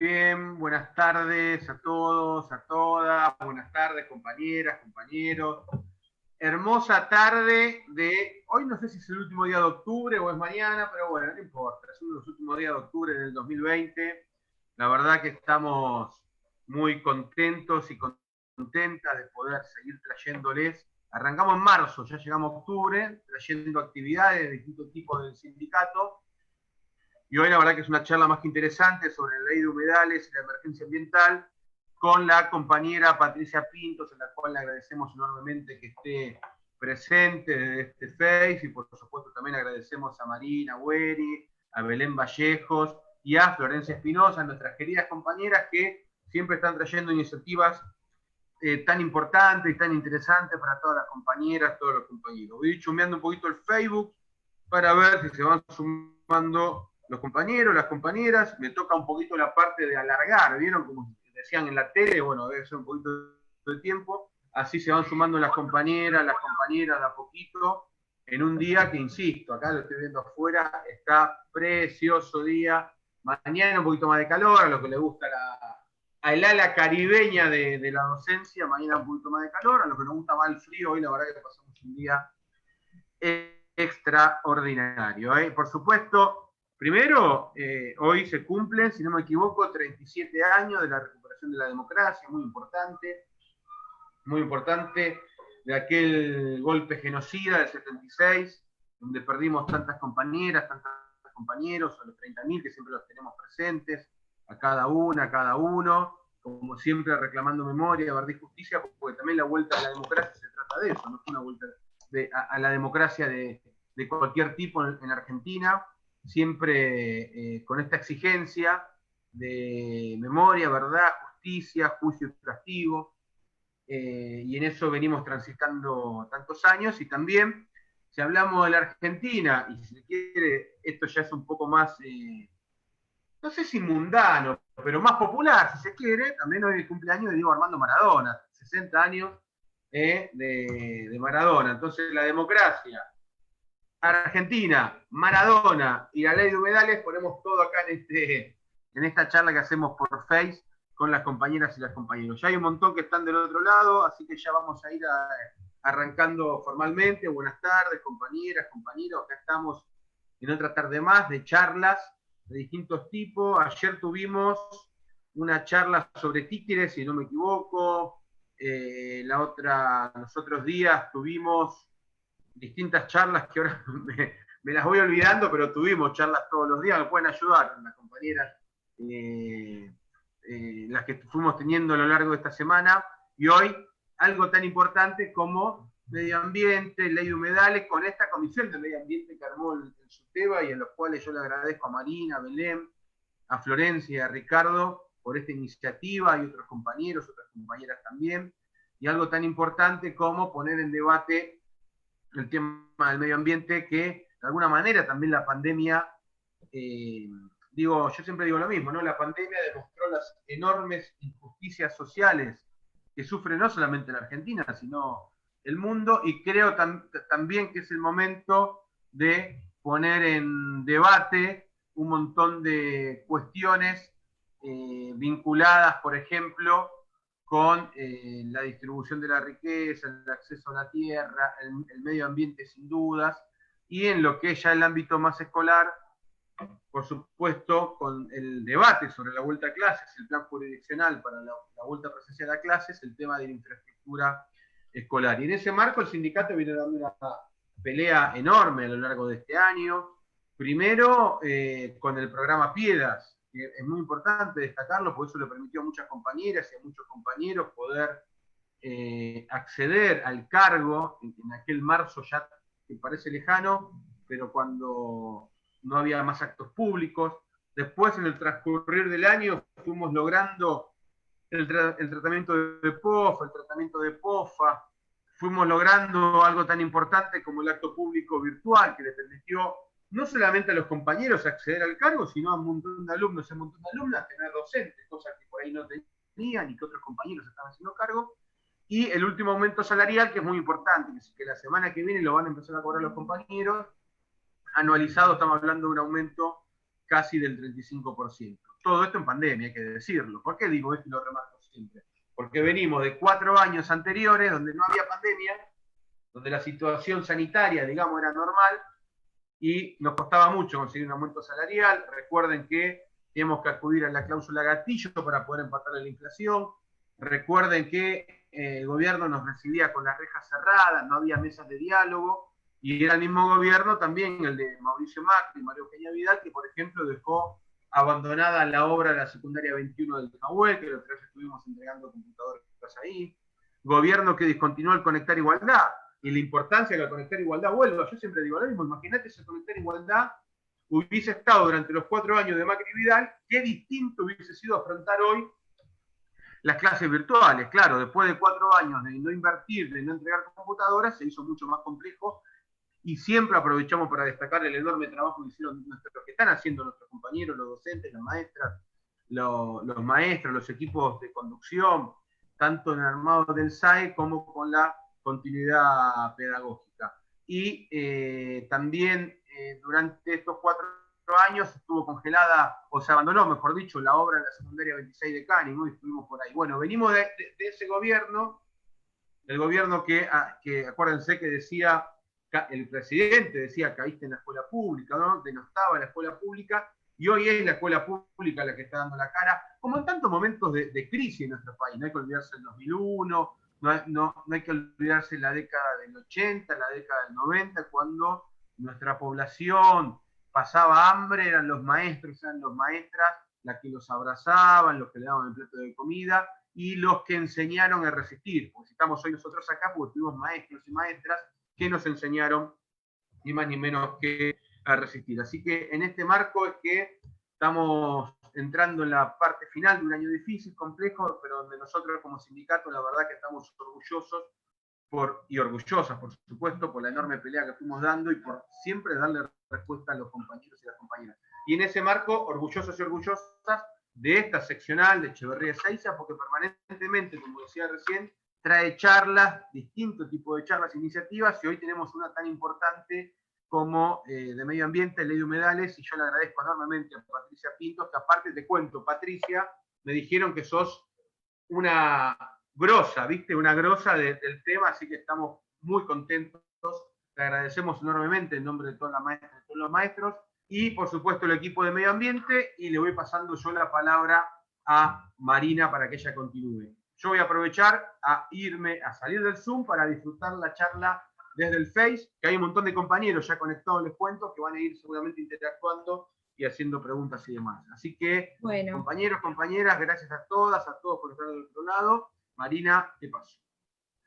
Bien, buenas tardes a todos, a todas, buenas tardes compañeras, compañeros. Hermosa tarde de, hoy no sé si es el último día de octubre o es mañana, pero bueno, no importa, es uno de los últimos días de octubre del 2020. La verdad que estamos muy contentos y contentas de poder seguir trayéndoles. Arrancamos en marzo, ya llegamos a octubre, trayendo actividades de distintos tipos del sindicato. Y hoy la verdad que es una charla más que interesante sobre la ley de humedales y la emergencia ambiental con la compañera Patricia Pintos, a la cual le agradecemos enormemente que esté presente desde este Face, y por supuesto también agradecemos a Marina Güeri, a Belén Vallejos y a Florencia Espinosa, nuestras queridas compañeras que siempre están trayendo iniciativas tan importantes y tan interesantes para todas las compañeras, todos los compañeros. Voy chumeando un poquito el Facebook para ver si se van sumando los compañeros, las compañeras. Me toca un poquito la parte de alargar, ¿vieron? Como decían en la tele, bueno, debe ser un poquito de tiempo. Así se van sumando las compañeras de a poquito, en un día que, insisto, acá lo estoy viendo afuera, está precioso día. Mañana un poquito más de calor, a lo que le gusta a el ala caribeña de la docencia, mañana un poquito más de calor, a lo que nos gusta más el frío, hoy la verdad que pasamos un día extraordinario. Por supuesto, primero, hoy se cumplen, si no me equivoco, 37 años de la recuperación de la democracia, muy importante, de aquel golpe genocida del 76, donde perdimos tantas compañeras, tantos compañeros, a los 30.000 que siempre los tenemos presentes, a cada una, a cada uno, como siempre reclamando memoria, verdad y justicia, porque también la vuelta a la democracia se trata de eso, no fue una vuelta a la democracia de cualquier tipo en Argentina, siempre con esta exigencia de memoria, verdad, justicia, juicio y castigo, y en eso venimos transitando tantos años. Y también, si hablamos de la Argentina, y si se quiere, esto ya es un poco más, no sé si mundano, pero más popular, si se quiere, también hoy es el cumpleaños de Diego Armando Maradona, 60 años de Maradona. Entonces, la democracia, Argentina, Maradona y la ley de humedales, ponemos todo acá en esta charla que hacemos por Face con las compañeras y los compañeros. Ya hay un montón que están del otro lado, así que ya vamos a ir arrancando formalmente. Buenas tardes, compañeras, compañeros. Acá estamos en otra tarde más de charlas de distintos tipos. Ayer tuvimos una charla sobre títeres, si no me equivoco. Los otros días tuvimos distintas charlas que ahora me las voy olvidando, pero tuvimos charlas todos los días. Me pueden ayudar las compañeras, las que fuimos teniendo a lo largo de esta semana. Y hoy algo tan importante como medio ambiente, ley de humedales, con esta comisión de medio ambiente que armó el SUTEBA, y en los cuales yo le agradezco a Marina, a Belén, a Florencia y a Ricardo por esta iniciativa, y otros compañeros, otras compañeras también. Y algo tan importante como poner en debate el tema del medio ambiente, que de alguna manera también la pandemia, yo siempre digo lo mismo, ¿no? La pandemia demostró las enormes injusticias sociales que sufre no solamente la Argentina, sino el mundo, y creo también que es el momento de poner en debate un montón de cuestiones vinculadas, por ejemplo, con la distribución de la riqueza, el acceso a la tierra, el medio ambiente sin dudas, y en lo que es ya el ámbito más escolar, por supuesto, con el debate sobre la vuelta a clases, el plan jurisdiccional para la vuelta presencial a clases, el tema de la infraestructura escolar. Y en ese marco el sindicato viene dando una pelea enorme a lo largo de este año. Primero, con el programa Piedras, que es muy importante destacarlo, porque eso le permitió a muchas compañeras y a muchos compañeros poder acceder al cargo en aquel marzo ya que parece lejano, pero cuando no había más actos públicos. Después, en el transcurrir del año, fuimos logrando el tratamiento de POFA, el tratamiento de POFA, fuimos logrando algo tan importante como el acto público virtual, que le permitió no solamente a los compañeros acceder al cargo, sino a un montón de alumnos y un montón de alumnas tener docentes, cosas que por ahí no tenían y que otros compañeros estaban haciendo cargo. Y el último aumento salarial, que es muy importante, que la semana que viene lo van a empezar a cobrar los compañeros, anualizado estamos hablando de un aumento casi del 35%. todo esto en pandemia, hay que decirlo. ¿Por qué digo esto y lo remarco siempre? Porque venimos de 4 años anteriores donde no había pandemia, donde la situación sanitaria, digamos, era normal, y nos costaba mucho conseguir un aumento salarial. Recuerden que tenemos que acudir a la cláusula gatillo para poder empatar la inflación. Recuerden que el gobierno nos recibía con las rejas cerradas, no había mesas de diálogo, y era el mismo gobierno también, el de Mauricio Macri y Mario Eugenia Vidal, que por ejemplo dejó abandonada la obra de la secundaria 21 del Nahuel, que los tres estuvimos entregando computadoras ahí. Gobierno que discontinuó el Conectar Igualdad, y la importancia de la Conectar Igualdad vuelvo. Yo siempre digo lo mismo, imagínate si Conectar Igualdad hubiese estado durante los 4 años de Macri y Vidal, qué distinto hubiese sido afrontar hoy las clases virtuales. Claro, después de 4 años de no invertir, de no entregar computadoras, se hizo mucho más complejo, y siempre aprovechamos para destacar el enorme trabajo que hicieron nuestros, que están haciendo nuestros compañeros, los docentes, las maestras, los maestros, los equipos de conducción, tanto en el armado del SAE como con la continuidad pedagógica. Y también durante estos 4 años estuvo congelada, o se abandonó, mejor dicho, la obra de la secundaria 26 de Canning, y estuvimos por ahí. Bueno, venimos de ese gobierno, el gobierno que acuérdense que decía, el presidente decía, caíste en la escuela pública, ¿no? Denostaba la escuela pública, y hoy es la escuela pública la que está dando la cara, como en tantos momentos de crisis en nuestro país. No hay que olvidarse del 2001, no hay que olvidarse la década del 80, la década del 90, cuando nuestra población pasaba hambre, eran los maestros, eran las maestras las que los abrazaban, los que le daban el plato de comida, y los que enseñaron a resistir. Porque estamos hoy nosotros acá porque tuvimos maestros y maestras que nos enseñaron ni más ni menos que a resistir. Así que en este marco es que estamos entrando en la parte final de un año difícil, complejo, pero donde nosotros como sindicato la verdad que estamos orgullosos y orgullosas, por supuesto, por la enorme pelea que fuimos dando y por siempre darle respuesta a los compañeros y las compañeras. Y en ese marco, orgullosos y orgullosas de esta seccional de Echeverría Ezeiza, porque permanentemente, como decía recién, trae charlas, distintos tipos de charlas, iniciativas, y hoy tenemos una tan importante como de medio ambiente, ley de humedales, y yo le agradezco enormemente a Patricia Pintos, que aparte te cuento, Patricia, me dijeron que sos una grosa, ¿viste? Una grosa del tema, así que estamos muy contentos. Le agradecemos enormemente en nombre de todas las maestras, de todos los maestros, y por supuesto el equipo de medio ambiente, y le voy pasando yo la palabra a Marina para que ella continúe. Yo voy a aprovechar a salir del Zoom para disfrutar la charla desde el Face, que hay un montón de compañeros ya conectados, les cuento, que van a ir seguramente interactuando y haciendo preguntas y demás. Así que, bueno, compañeros, compañeras, gracias a todos por estar del otro lado. Marina, ¿qué pasó?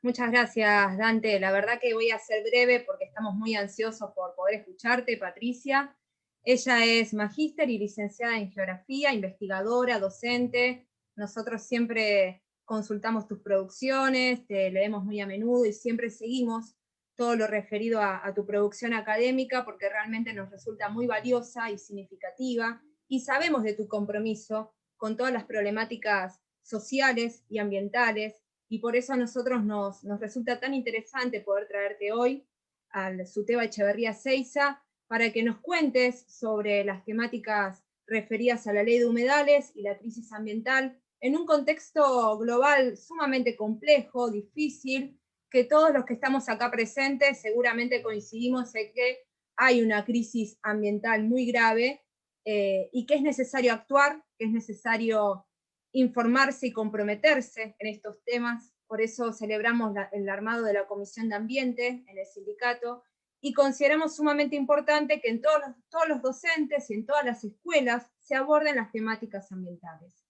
Muchas gracias, Dante. La verdad que voy a ser breve porque estamos muy ansiosos por poder escucharte, Patricia. Ella es magíster y licenciada en geografía, investigadora, docente. Nosotros siempre consultamos tus producciones, te leemos muy a menudo y siempre seguimos todo lo referido a tu producción académica porque realmente nos resulta muy valiosa y significativa, y sabemos de tu compromiso con todas las problemáticas sociales y ambientales, y por eso a nosotros nos resulta tan interesante poder traerte hoy al SUTEBA Echeverría Ezeiza para que nos cuentes sobre las temáticas referidas a la ley de humedales y la crisis ambiental en un contexto global sumamente complejo, difícil, que todos los que estamos acá presentes seguramente coincidimos en que hay una crisis ambiental muy grave y que es necesario actuar, que es necesario informarse y comprometerse en estos temas. Por eso celebramos el armado de la Comisión de Ambiente en el sindicato y consideramos sumamente importante que en todos los docentes y en todas las escuelas se aborden las temáticas ambientales.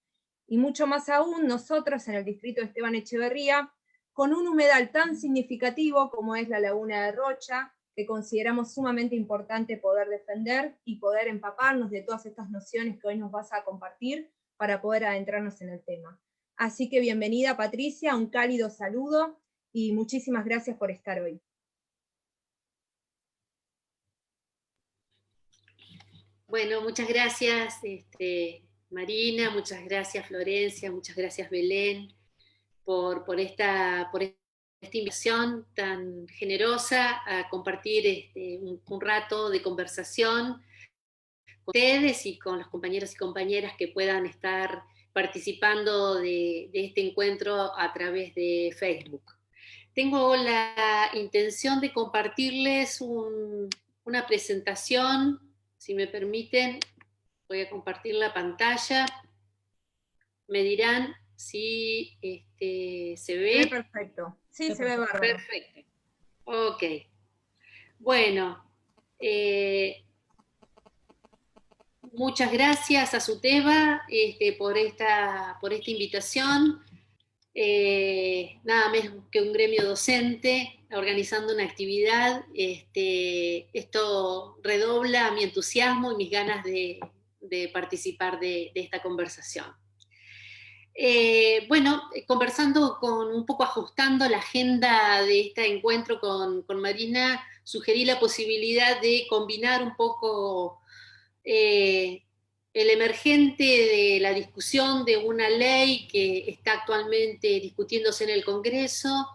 Y mucho más aún nosotros en el distrito de Esteban Echeverría, con un humedal tan significativo como es la Laguna de Rocha, que consideramos sumamente importante poder defender y poder empaparnos de todas estas nociones que hoy nos vas a compartir para poder adentrarnos en el tema. Así que bienvenida, Patricia, un cálido saludo y muchísimas gracias por estar hoy. Bueno, muchas gracias Marina, muchas gracias Florencia, muchas gracias Belén por esta invitación tan generosa a compartir un rato de conversación ustedes y con los compañeros y compañeras que puedan estar participando de este encuentro a través de Facebook. Tengo la intención de compartirles una presentación, si me permiten, voy a compartir la pantalla. Me dirán si se ve. Se ve perfecto. Sí, se ve bárbaro. Perfecto. Ok. Bueno, muchas gracias a SUTEBA por esta invitación. Nada menos que un gremio docente organizando una actividad. Esto redobla mi entusiasmo y mis ganas de participar de esta conversación. Bueno, conversando un poco ajustando la agenda de este encuentro con Marina, sugerí la posibilidad de combinar un poco el emergente de la discusión de una ley que está actualmente discutiéndose en el Congreso,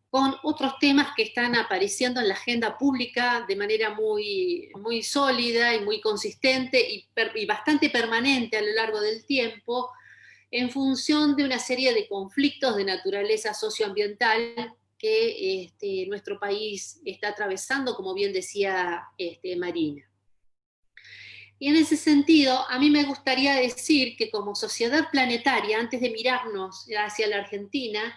con otros temas que están apareciendo en la agenda pública de manera muy, muy sólida y muy consistente y bastante permanente a lo largo del tiempo, en función de una serie de conflictos de naturaleza socioambiental que nuestro país está atravesando, como bien decía Marina. Y en ese sentido, a mí me gustaría decir que como sociedad planetaria, antes de mirarnos hacia la Argentina,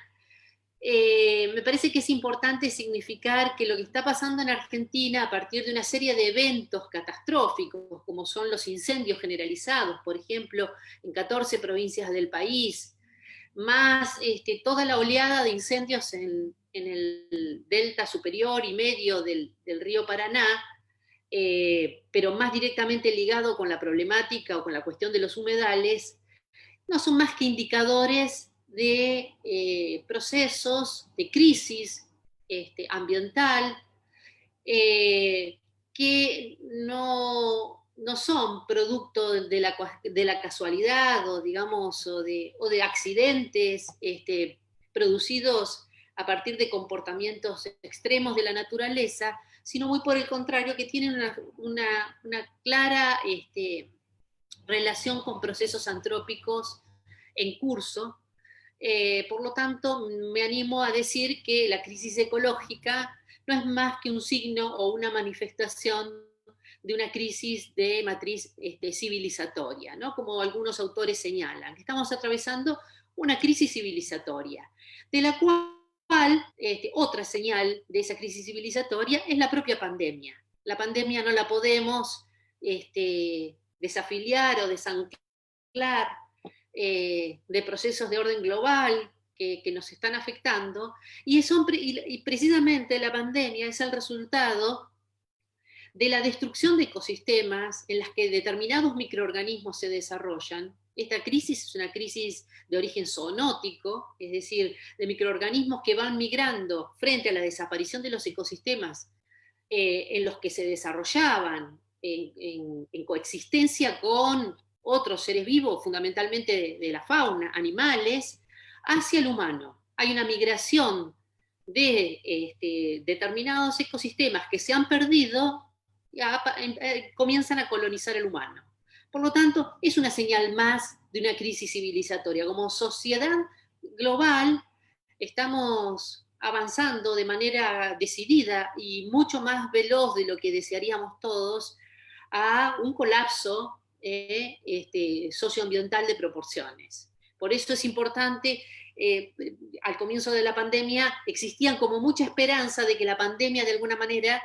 me parece que es importante significar que lo que está pasando en Argentina a partir de una serie de eventos catastróficos, como son los incendios generalizados, por ejemplo, en 14 provincias del país, más toda la oleada de incendios en el delta superior y medio del río Paraná, pero más directamente ligado con la problemática o con la cuestión de los humedales, no son más que indicadores de procesos de crisis ambiental que no son producto de la casualidad o, digamos, o de accidentes producidos a partir de comportamientos extremos de la naturaleza, sino muy por el contrario, que tienen una clara relación con procesos antrópicos en curso. Por lo tanto, me animo a decir que la crisis ecológica no es más que un signo o una manifestación de una crisis de matriz civilizatoria, ¿no? Como algunos autores señalan. Estamos atravesando una crisis civilizatoria, de la cual otra señal de esa crisis civilizatoria es la propia pandemia. La pandemia no la podemos desafiliar o desanclar de procesos de orden global que nos están afectando, y precisamente la pandemia es el resultado de la destrucción de ecosistemas en las que determinados microorganismos se desarrollan. Esta crisis es una crisis de origen zoonótico, es decir, de microorganismos que van migrando frente a la desaparición de los ecosistemas en los que se desarrollaban en coexistencia con otros seres vivos, fundamentalmente de la fauna, animales, hacia el humano. Hay una migración de determinados ecosistemas que se han perdido y comienzan a colonizar el humano. Por lo tanto, es una señal más de una crisis civilizatoria. Como sociedad global, estamos avanzando de manera decidida y mucho más veloz de lo que desearíamos todos a un colapso socioambiental de proporciones. Por eso es importante, al comienzo de la pandemia existían como mucha esperanza de que la pandemia de alguna manera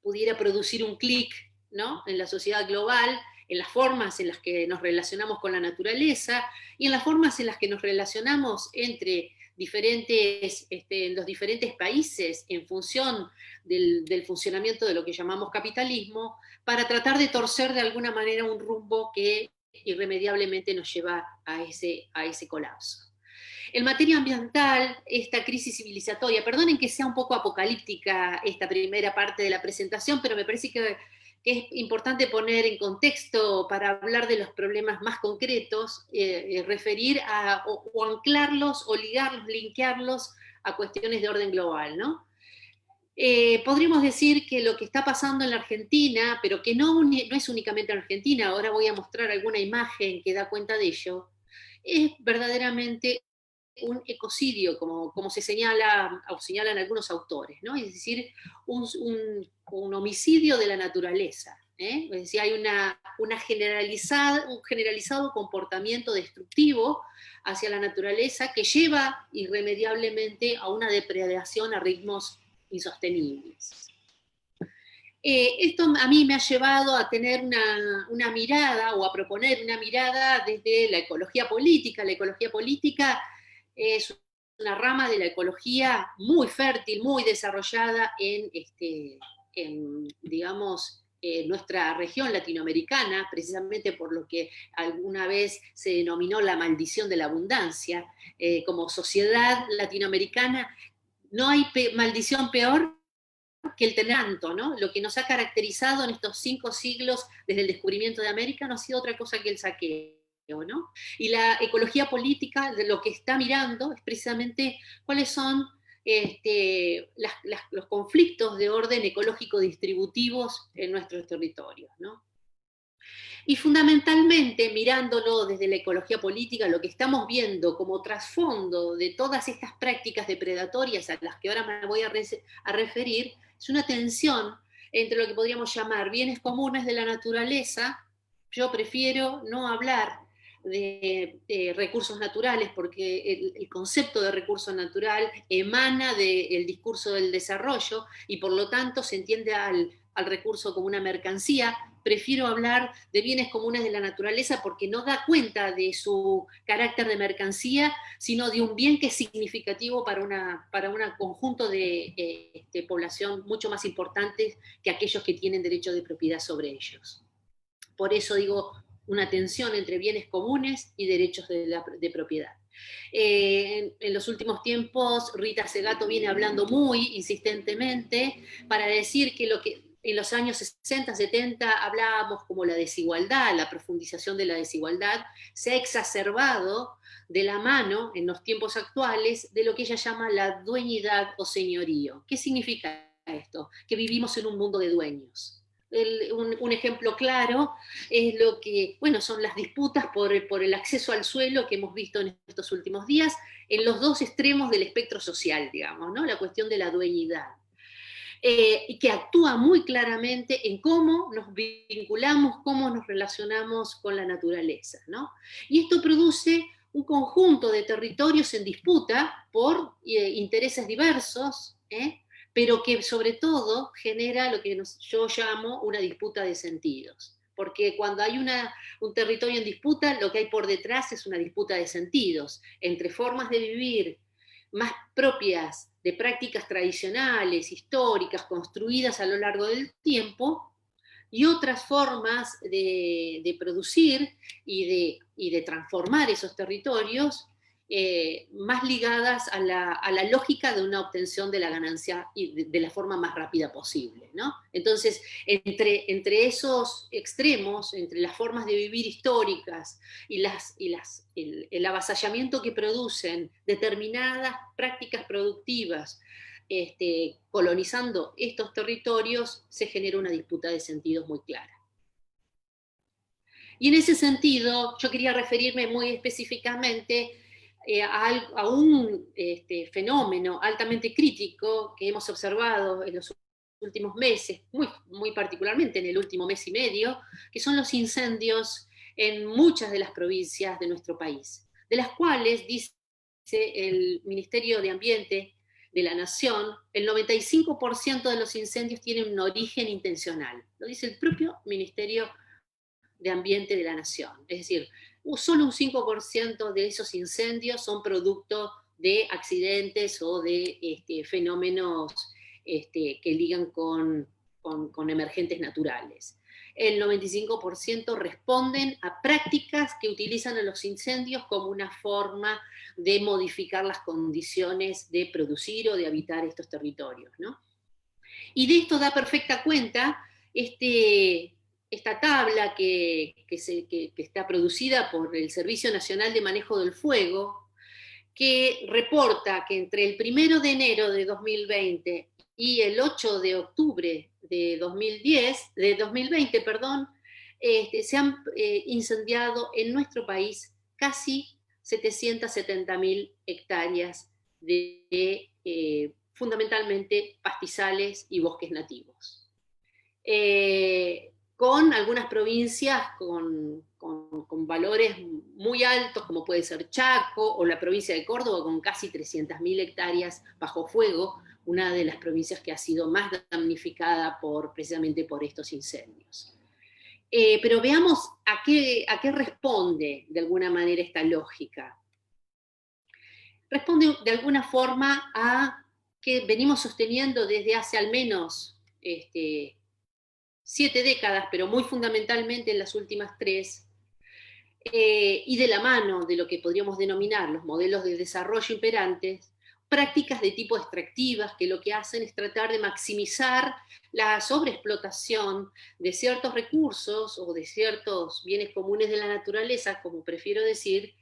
pudiera producir un clic, ¿no?, en la sociedad global, en las formas en las que nos relacionamos con la naturaleza y en las formas en las que nos relacionamos entre los diferentes países en función del funcionamiento de lo que llamamos capitalismo, para tratar de torcer de alguna manera un rumbo que irremediablemente nos lleva a ese colapso. En materia ambiental, esta crisis civilizatoria, perdonen que sea un poco apocalíptica esta primera parte de la presentación, pero me parece que es importante poner en contexto para hablar de los problemas más concretos, referir o anclarlos o ligarlos, linkearlos a cuestiones de orden global, ¿no? podríamos decir que lo que está pasando en la Argentina, pero que no es únicamente en Argentina, ahora voy a mostrar alguna imagen que da cuenta de ello, es verdaderamente un ecocidio, como se señala o señalan algunos autores, ¿no? Es decir, un homicidio de la naturaleza. Es decir, hay un generalizado comportamiento destructivo hacia la naturaleza que lleva irremediablemente a una depredación a ritmos insostenibles. Esto a mí me ha llevado a tener una mirada, o a proponer una mirada desde la ecología política. La ecología política es una rama de la ecología muy fértil, muy desarrollada en digamos, nuestra región latinoamericana, precisamente por lo que alguna vez se denominó la maldición de la abundancia. Como sociedad latinoamericana no hay maldición peor que el tenanto, ¿no? Lo que nos ha caracterizado en estos 5 siglos desde el descubrimiento de América no ha sido otra cosa que el saqueo, ¿no? Y la ecología política de lo que está mirando es precisamente cuáles son los conflictos de orden ecológico distributivos en nuestros territorios, ¿no? Y fundamentalmente, mirándolo desde la ecología política, lo que estamos viendo como trasfondo de todas estas prácticas depredatorias a las que ahora me voy a referir, es una tensión entre lo que podríamos llamar bienes comunes de la naturaleza. Yo prefiero no hablar de recursos naturales, porque el concepto de recurso natural emana del discurso del desarrollo y por lo tanto se entiende al recurso como una mercancía. Prefiero hablar de bienes comunes de la naturaleza porque no da cuenta de su carácter de mercancía, sino de un bien que es significativo para un conjunto de población mucho más importante que aquellos que tienen derecho de propiedad sobre ellos. Por eso digo una tensión entre bienes comunes y derechos de propiedad. En los últimos tiempos, Rita Segato viene hablando muy insistentemente para decir que lo que en los años 60, 70 hablábamos como la desigualdad, la profundización de la desigualdad, se ha exacerbado de la mano, en los tiempos actuales, de lo que ella llama la dueñidad o señorío. ¿Qué significa esto? Que vivimos en un mundo de dueños. Un ejemplo claro es lo que, bueno, son las disputas por el acceso al suelo que hemos visto en estos últimos días, en los dos extremos del espectro social, digamos, ¿no? La cuestión de la dueñidad. Y que actúa muy claramente en cómo nos vinculamos, cómo nos relacionamos con la naturaleza, ¿no? Y esto produce un conjunto de territorios en disputa por intereses diversos, pero que sobre todo genera lo que yo llamo una disputa de sentidos. Porque cuando hay un territorio en disputa, lo que hay por detrás es una disputa de sentidos, entre formas de vivir más propias de prácticas tradicionales, históricas, construidas a lo largo del tiempo, y otras formas de producir y de transformar esos territorios más ligadas a la lógica de una obtención de la ganancia y de la forma más rápida posible, ¿no? Entonces, entre esos extremos, entre las formas de vivir históricas y el avasallamiento que producen determinadas prácticas productivas, colonizando estos territorios, se genera una disputa de sentidos muy clara. Y en ese sentido, yo quería referirme muy específicamente a un fenómeno altamente crítico que hemos observado en los últimos meses, muy particularmente en el último mes y medio, que son los incendios en muchas de las provincias de nuestro país, de las cuales, dice el Ministerio de Ambiente de la Nación, el 95% de los incendios tienen un origen intencional. Lo dice el propio Ministerio de Ambiente de la Nación. Es decir, solo un 5% de esos incendios son producto de accidentes o de fenómenos que ligan con emergentes naturales. El 95% responden a prácticas que utilizan a los incendios como una forma de modificar las condiciones de producir o de habitar estos territorios, ¿no? Y de esto da perfecta cuenta esta tabla que está producida por el Servicio Nacional de Manejo del Fuego, que reporta que entre el 1 de enero de 2020 y el 8 de octubre de 2020, perdón, se han incendiado en nuestro país casi 770.000 hectáreas de fundamentalmente pastizales y bosques nativos. Con algunas provincias con valores muy altos, como puede ser Chaco, o la provincia de Córdoba, con casi 300.000 hectáreas bajo fuego, una de las provincias que ha sido más damnificada precisamente por estos incendios. Pero veamos a qué responde de alguna manera esta lógica. Responde de alguna forma a que venimos sosteniendo desde hace al menos 7 décadas, pero muy fundamentalmente en las últimas 3, y de la mano de lo que podríamos denominar los modelos de desarrollo imperantes, prácticas de tipo extractivas que lo que hacen es tratar de maximizar la sobreexplotación de ciertos recursos o de ciertos bienes comunes de la naturaleza, como prefiero decir,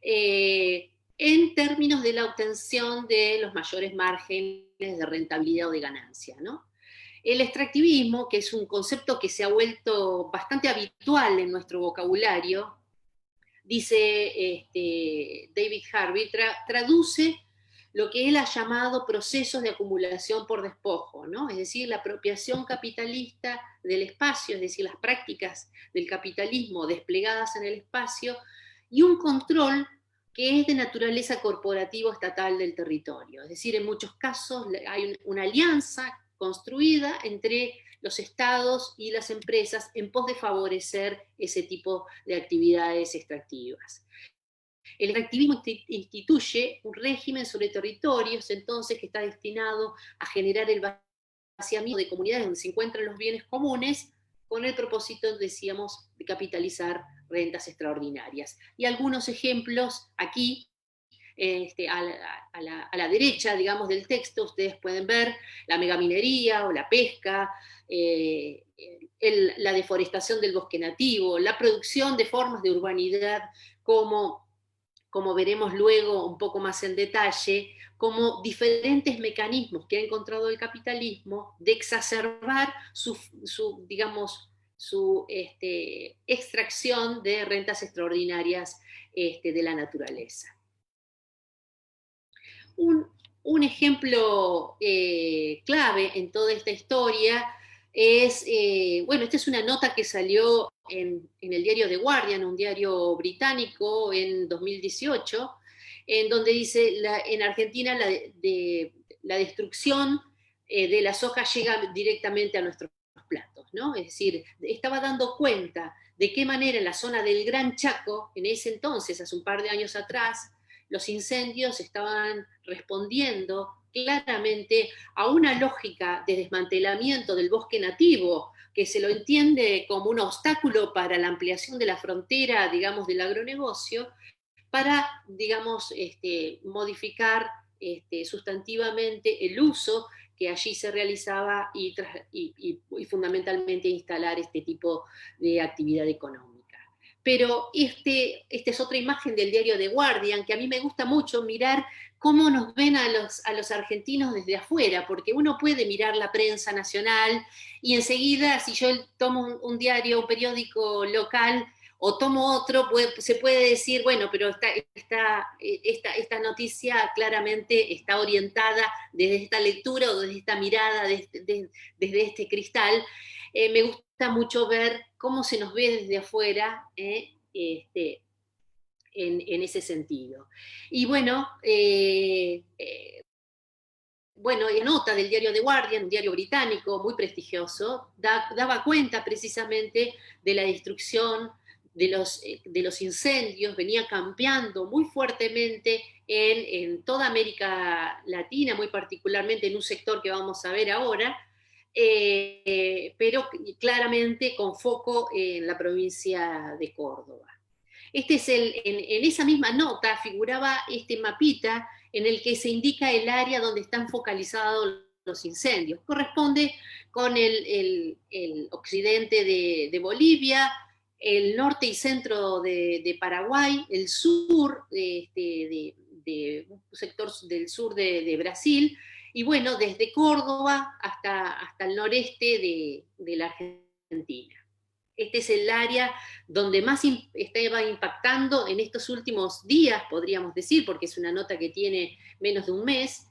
en términos de la obtención de los mayores márgenes de rentabilidad o de ganancia, ¿no? El extractivismo, que es un concepto que se ha vuelto bastante habitual en nuestro vocabulario, dice David Harvey, traduce lo que él ha llamado procesos de acumulación por despojo, ¿no? Es decir, la apropiación capitalista del espacio, es decir, las prácticas del capitalismo desplegadas en el espacio, y un control que es de naturaleza corporativa estatal del territorio. Es decir, en muchos casos hay una alianza construida entre los estados y las empresas en pos de favorecer ese tipo de actividades extractivas. El extractivismo instituye un régimen sobre territorios, entonces, que está destinado a generar el vaciamiento de comunidades donde se encuentran los bienes comunes, con el propósito, decíamos, de capitalizar rentas extraordinarias. Y algunos ejemplos aquí, a la derecha, digamos, del texto, ustedes pueden ver la megaminería o la pesca, la deforestación del bosque nativo, la producción de formas de urbanidad como veremos luego un poco más en detalle, como diferentes mecanismos que ha encontrado el capitalismo de exacerbar su extracción de rentas extraordinarias de la naturaleza. Un ejemplo clave en toda esta historia es, esta es una nota que salió en el diario The Guardian, un diario británico, en 2018, en donde dice, en Argentina la destrucción de la soja llega directamente a nuestros platos, ¿no? Es decir, estaba dando cuenta de qué manera en la zona del Gran Chaco, en ese entonces, hace un par de años atrás, los incendios estaban respondiendo claramente a una lógica de desmantelamiento del bosque nativo, que se lo entiende como un obstáculo para la ampliación de la frontera, digamos, del agronegocio, para, digamos, modificar sustantivamente el uso que allí se realizaba y fundamentalmente instalar este tipo de actividad económica. Pero esta es otra imagen del diario The Guardian, que a mí me gusta mucho mirar cómo nos ven a los argentinos desde afuera, porque uno puede mirar la prensa nacional y enseguida, si yo tomo un diario, un periódico local, o tomo otro, se puede decir, bueno, pero esta noticia claramente está orientada desde esta lectura o desde esta mirada, desde este cristal. Me gusta mucho ver cómo se nos ve desde afuera en ese sentido. Y bueno, la nota del diario The Guardian, un diario británico muy prestigioso, daba cuenta precisamente de la destrucción de los incendios, venía campeando muy fuertemente en toda América Latina, muy particularmente en un sector que vamos a ver ahora, pero claramente con foco en la provincia de Córdoba. En esa misma nota figuraba este mapita en el que se indica el área donde están focalizados los incendios. Corresponde con el occidente de Bolivia, el norte y centro de Paraguay, el sur un sector del sur de Brasil, Y bueno, desde Córdoba hasta el noreste de la Argentina. Este es el área donde más estaba impactando en estos últimos días, podríamos decir, porque es una nota que tiene menos de un mes,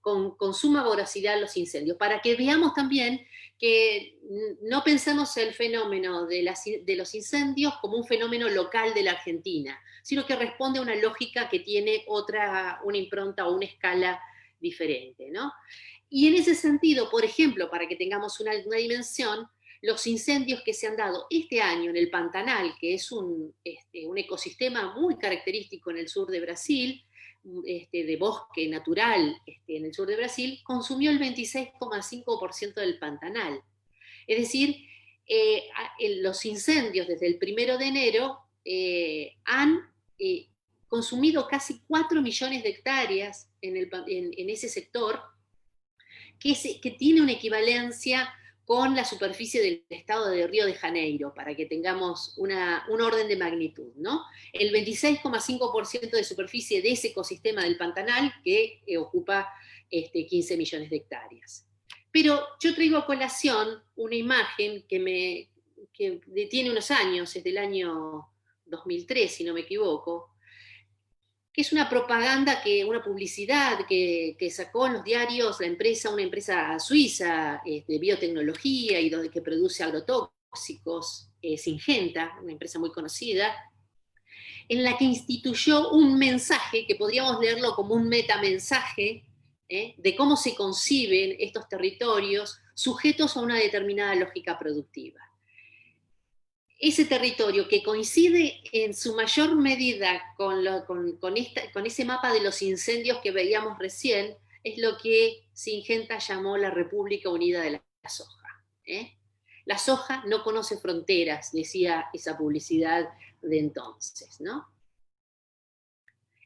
con suma voracidad los incendios. Para que veamos también que no pensemos el fenómeno de los incendios como un fenómeno local de la Argentina, sino que responde a una lógica que tiene una impronta o una escala diferente, ¿no? Y en ese sentido, por ejemplo, para que tengamos una dimensión, los incendios que se han dado este año en el Pantanal, que es un ecosistema muy característico en el sur de Brasil, de bosque natural en el sur de Brasil, consumió el 26,5% del Pantanal. Es decir, los incendios desde el 1 de enero han consumido casi 4 millones de hectáreas en ese sector, que tiene una equivalencia con la superficie del estado de Río de Janeiro, para que tengamos un orden de magnitud, ¿no? El 26,5% de superficie de ese ecosistema del Pantanal que ocupa 15 millones de hectáreas. Pero yo traigo a colación una imagen que tiene unos años, es del año 2003, si no me equivoco, que es una propaganda, una publicidad que sacó en los diarios una empresa suiza de biotecnología y que produce agrotóxicos, Syngenta, una empresa muy conocida, en la que instituyó un mensaje que podríamos leerlo como un metamensaje de cómo se conciben estos territorios sujetos a una determinada lógica productiva. Ese territorio que coincide en su mayor medida con ese mapa de los incendios que veíamos recién, es lo que Syngenta llamó la República Unida de la Soja. La soja no conoce fronteras, decía esa publicidad de entonces, ¿no?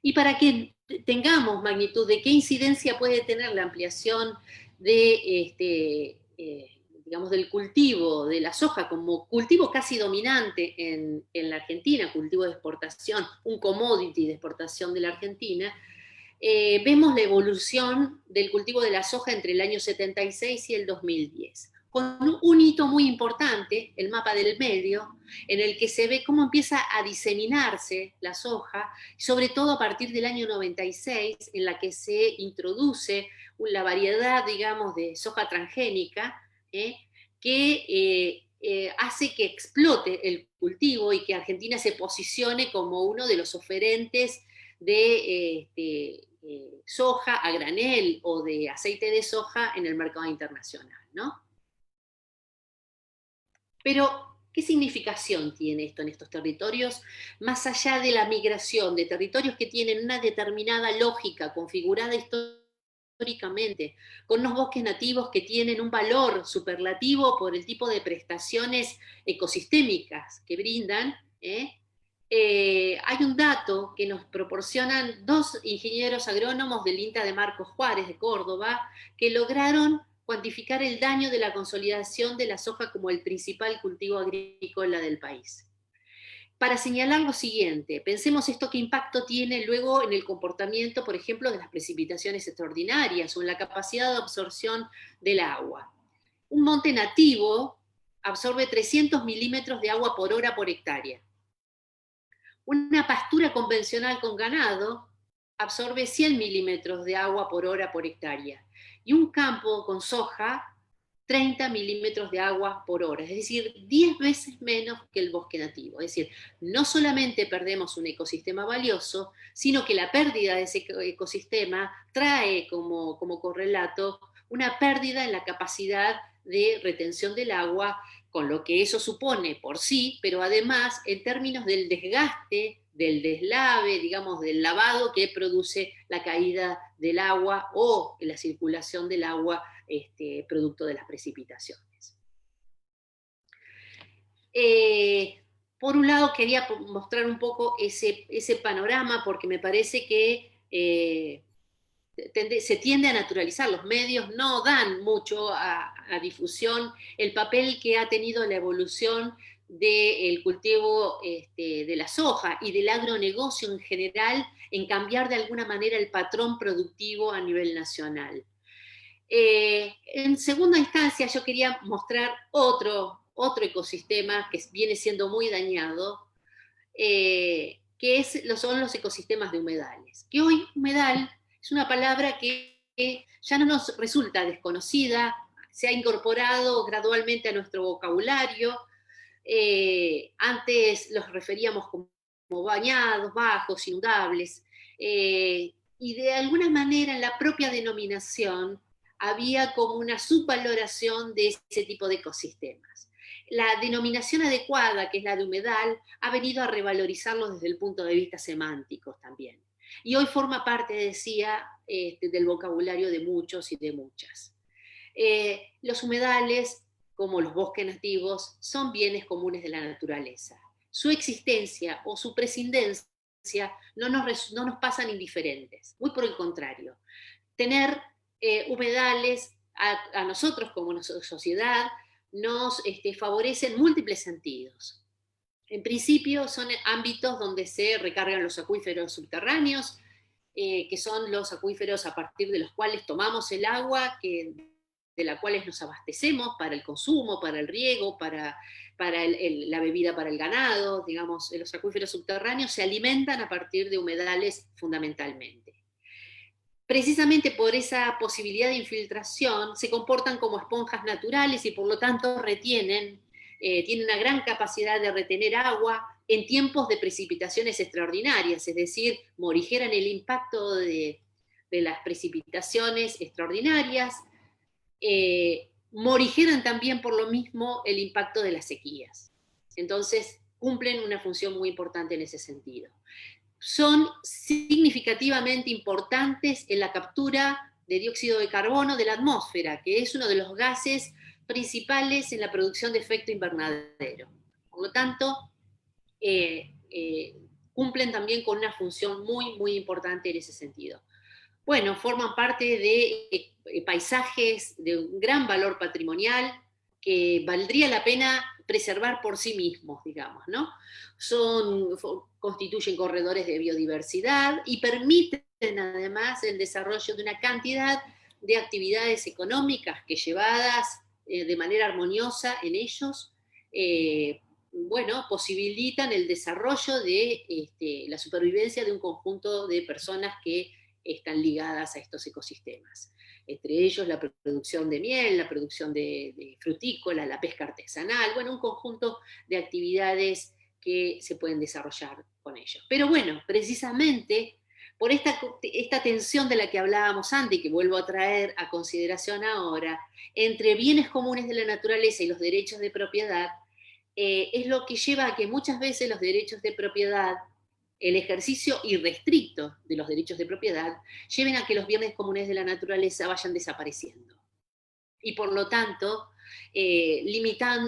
Y para que tengamos magnitud de qué incidencia puede tener la ampliación digamos, del cultivo de la soja como cultivo casi dominante en la Argentina, cultivo de exportación, un commodity de exportación de la Argentina, vemos la evolución del cultivo de la soja entre el año 76 y el 2010, con un hito muy importante, el mapa del medio, en el que se ve cómo empieza a diseminarse la soja, sobre todo a partir del año 96, en la que se introduce la variedad, digamos, de soja transgénica, que hace que explote el cultivo y que Argentina se posicione como uno de los oferentes de soja a granel o de aceite de soja en el mercado internacional, ¿no? Pero, ¿qué significación tiene esto en estos territorios? Más allá de la migración de territorios que tienen una determinada lógica configurada históricamente, con unos bosques nativos que tienen un valor superlativo por el tipo de prestaciones ecosistémicas que brindan, hay un dato que nos proporcionan 2 ingenieros agrónomos del INTA de Marcos Juárez de Córdoba, que lograron cuantificar el daño de la consolidación de la soja como el principal cultivo agrícola del país. Para señalar lo siguiente, pensemos esto qué impacto tiene luego en el comportamiento, por ejemplo, de las precipitaciones extraordinarias o en la capacidad de absorción del agua. Un monte nativo absorbe 300 milímetros de agua por hora por hectárea. Una pastura convencional con ganado absorbe 100 milímetros de agua por hora por hectárea. Y un campo con soja, 30 milímetros de agua por hora, es decir, 10 veces menos que el bosque nativo. Es decir, no solamente perdemos un ecosistema valioso, sino que la pérdida de ese ecosistema trae como correlato una pérdida en la capacidad de retención del agua, con lo que eso supone por sí, pero además en términos del desgaste, del deslave, digamos, del lavado que produce la caída del agua o la circulación del agua producto de las precipitaciones. Por un lado quería mostrar un poco ese panorama porque me parece que se tiende a naturalizar, los medios no dan mucho a difusión el papel que ha tenido la evolución del cultivo de la soja y del agronegocio en general en cambiar de alguna manera el patrón productivo a nivel nacional. En segunda instancia, yo quería mostrar otro ecosistema que viene siendo muy dañado, son los ecosistemas de humedales. Que hoy humedal es una palabra que ya no nos resulta desconocida, se ha incorporado gradualmente a nuestro vocabulario. Antes los referíamos como bañados, bajos, inundables, y de alguna manera en la propia denominación había como una subvaloración de ese tipo de ecosistemas. La denominación adecuada, que es la de humedal, ha venido a revalorizarlos desde el punto de vista semántico también. Y hoy forma parte, decía, del vocabulario de muchos y de muchas. Los humedales, como los bosques nativos, son bienes comunes de la naturaleza. Su existencia o su prescindencia no nos pasan indiferentes, muy por el contrario. Tener humedales a nosotros como sociedad nos favorece en múltiples sentidos. En principio son ámbitos donde se recargan los acuíferos subterráneos, que son los acuíferos a partir de los cuales tomamos el agua, de la cual nos abastecemos para el consumo, para el riego, para la bebida para el ganado. Digamos, los acuíferos subterráneos se alimentan a partir de humedales fundamentalmente. Precisamente por esa posibilidad de infiltración, se comportan como esponjas naturales y por lo tanto tienen una gran capacidad de retener agua en tiempos de precipitaciones extraordinarias, es decir, morigeran el impacto de las precipitaciones extraordinarias, morigeran también por lo mismo el impacto de las sequías. Entonces, cumplen una función muy importante en ese sentido. Son significativamente importantes en la captura de dióxido de carbono de la atmósfera, que es uno de los gases principales en la producción de efecto invernadero. Por lo tanto, cumplen también con una función muy, muy importante en ese sentido. Bueno, forman parte de paisajes de un gran valor patrimonial que valdría la pena preservar por sí mismos, digamos, ¿no? Constituyen corredores de biodiversidad y permiten además el desarrollo de una cantidad de actividades económicas que llevadas de manera armoniosa en ellos, posibilitan el desarrollo de la supervivencia de un conjunto de personas que están ligadas a estos ecosistemas. Entre ellos la producción de miel, la producción de frutícola, la pesca artesanal, un conjunto de actividades que se pueden desarrollar con ellos. Pero precisamente por esta tensión de la que hablábamos antes y que vuelvo a traer a consideración ahora, entre bienes comunes de la naturaleza y los derechos de propiedad, es lo que lleva a que muchas veces los derechos de propiedad, el ejercicio irrestricto de los derechos de propiedad, lleven a que los bienes comunes de la naturaleza vayan desapareciendo. Y por lo tanto,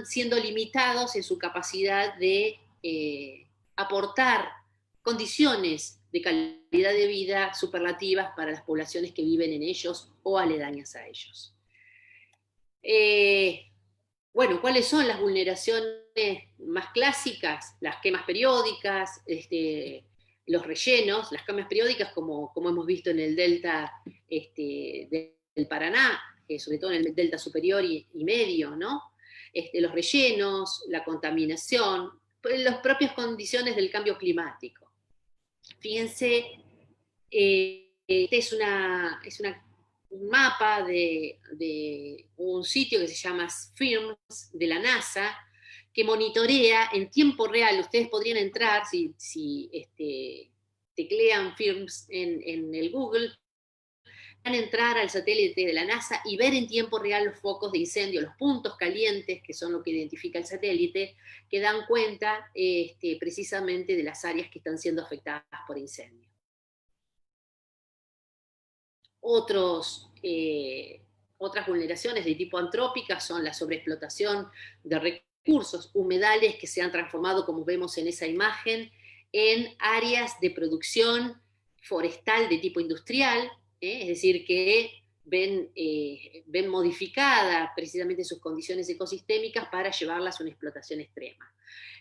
siendo limitados en su capacidad de aportar condiciones de calidad de vida superlativas para las poblaciones que viven en ellos o aledañas a ellos. ¿Cuáles son las vulneraciones más clásicas? Las quemas periódicas, los rellenos, las quemas periódicas como hemos visto en el delta del Paraná, sobre todo en el delta superior y medio, ¿no? Los rellenos, la contaminación, las propias condiciones del cambio climático. Fíjense, este es un mapa de un sitio que se llama FIRMS de la NASA, que monitorea en tiempo real. Ustedes podrían entrar, si teclean FIRMS en el Google, van a entrar al satélite de la NASA y ver en tiempo real los focos de incendio, los puntos calientes, que son lo que identifica el satélite, que dan cuenta precisamente de las áreas que están siendo afectadas por incendio. Otras vulneraciones de tipo antrópica son la sobreexplotación de recursos humedales que se han transformado, como vemos en esa imagen, en áreas de producción forestal de tipo industrial, es decir, que ven modificadas precisamente sus condiciones ecosistémicas para llevarlas a una explotación extrema.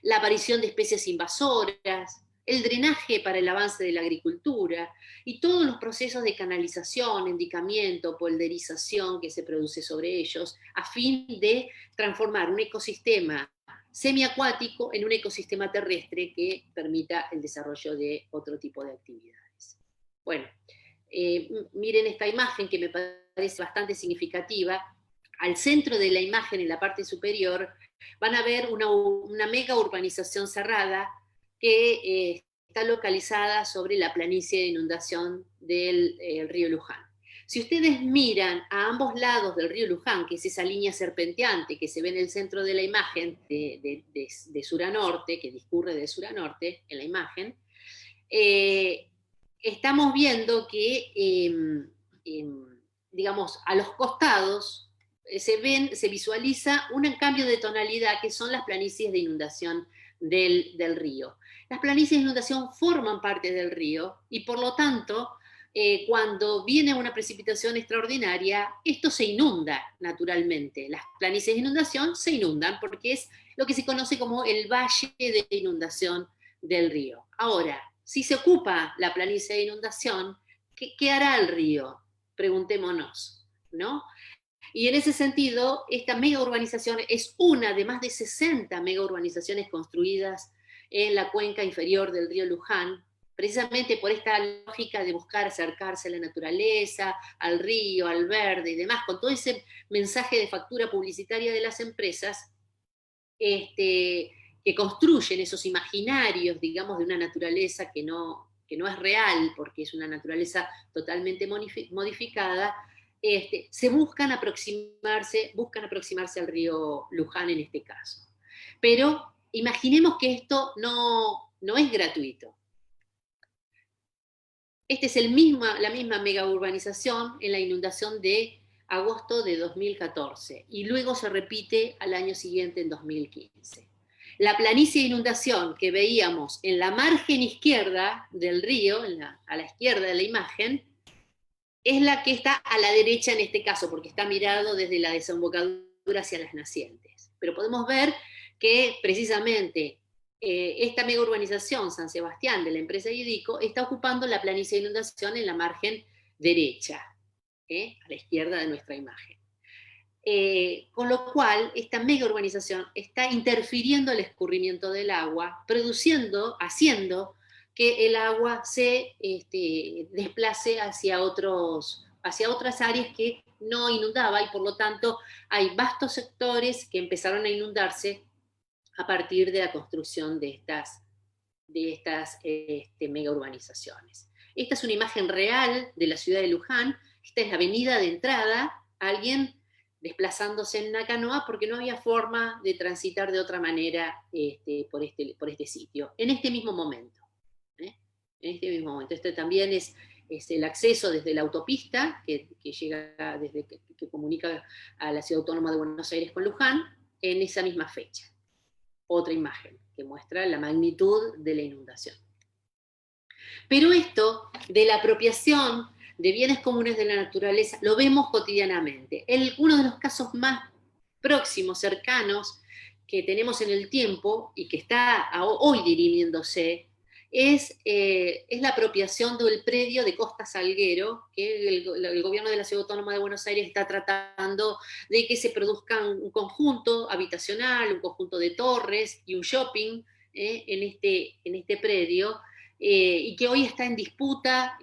La aparición de especies invasoras, el drenaje para el avance de la agricultura y todos los procesos de canalización, endicamiento, polderización que se produce sobre ellos a fin de transformar un ecosistema semiacuático en un ecosistema terrestre que permita el desarrollo de otro tipo de actividades. Bueno, miren esta imagen que me parece bastante significativa. Al centro de la imagen, en la parte superior, van a ver una mega urbanización cerrada que está localizada sobre la planicie de inundación del río Luján. Si ustedes miran a ambos lados del río Luján, que es esa línea serpenteante que se ve en el centro de la imagen de sur a norte, que discurre de sur a norte en la imagen, estamos viendo que, digamos, a los costados se visualiza un cambio de tonalidad que son las planicies de inundación del río. Las planicies de inundación forman parte del río y por lo tanto, cuando viene una precipitación extraordinaria, esto se inunda naturalmente. Las planicies de inundación se inundan porque es lo que se conoce como el valle de inundación del río. Ahora, si se ocupa la planicie de inundación, ¿qué hará el río? Preguntémonos, ¿no? Y en ese sentido, esta mega urbanización es una de más de 60 mega urbanizaciones construidas en la cuenca inferior del río Luján, precisamente por esta lógica de buscar acercarse a la naturaleza, al río, al verde y demás, con todo ese mensaje de factura publicitaria de las empresas, que construyen esos imaginarios, digamos, de una naturaleza que no es real, porque es una naturaleza totalmente modificada, se buscan aproximarse al río Luján en este caso. Pero imaginemos que esto no es gratuito. Esta es la misma mega urbanización en la inundación de agosto de 2014 y luego se repite al año siguiente en 2015. La planicie de inundación que veíamos en la margen izquierda del río, a la izquierda de la imagen, es la que está a la derecha en este caso, porque está mirado desde la desembocadura hacia las nacientes. Pero podemos ver que precisamente esta mega urbanización San Sebastián de la empresa IDICO está ocupando la planicie de inundación en la margen derecha, a la izquierda de nuestra imagen. Con lo cual, esta mega urbanización está interfiriendo el escurrimiento del agua, haciendo que el agua se desplace hacia otras áreas que no inundaba y por lo tanto hay vastos sectores que empezaron a inundarse a partir de la construcción de estas mega urbanizaciones. Esta es una imagen real de la ciudad de Luján. Esta es la avenida de entrada, alguien desplazándose en una canoa porque no había forma de transitar de otra manera por este sitio, en este mismo momento. En este mismo momento. Este también es el acceso desde la autopista que llega que comunica a la Ciudad Autónoma de Buenos Aires con Luján en esa misma fecha. Otra imagen que muestra la magnitud de la inundación. Pero esto de la apropiación de bienes comunes de la naturaleza lo vemos cotidianamente. Uno de los casos más próximos, cercanos, que tenemos en el tiempo y que está hoy dirimiéndose, es la apropiación del predio de Costa Salguero, que el gobierno de la Ciudad Autónoma de Buenos Aires está tratando de que se produzca un conjunto habitacional, un conjunto de torres y un shopping en este predio, y que hoy está en disputa.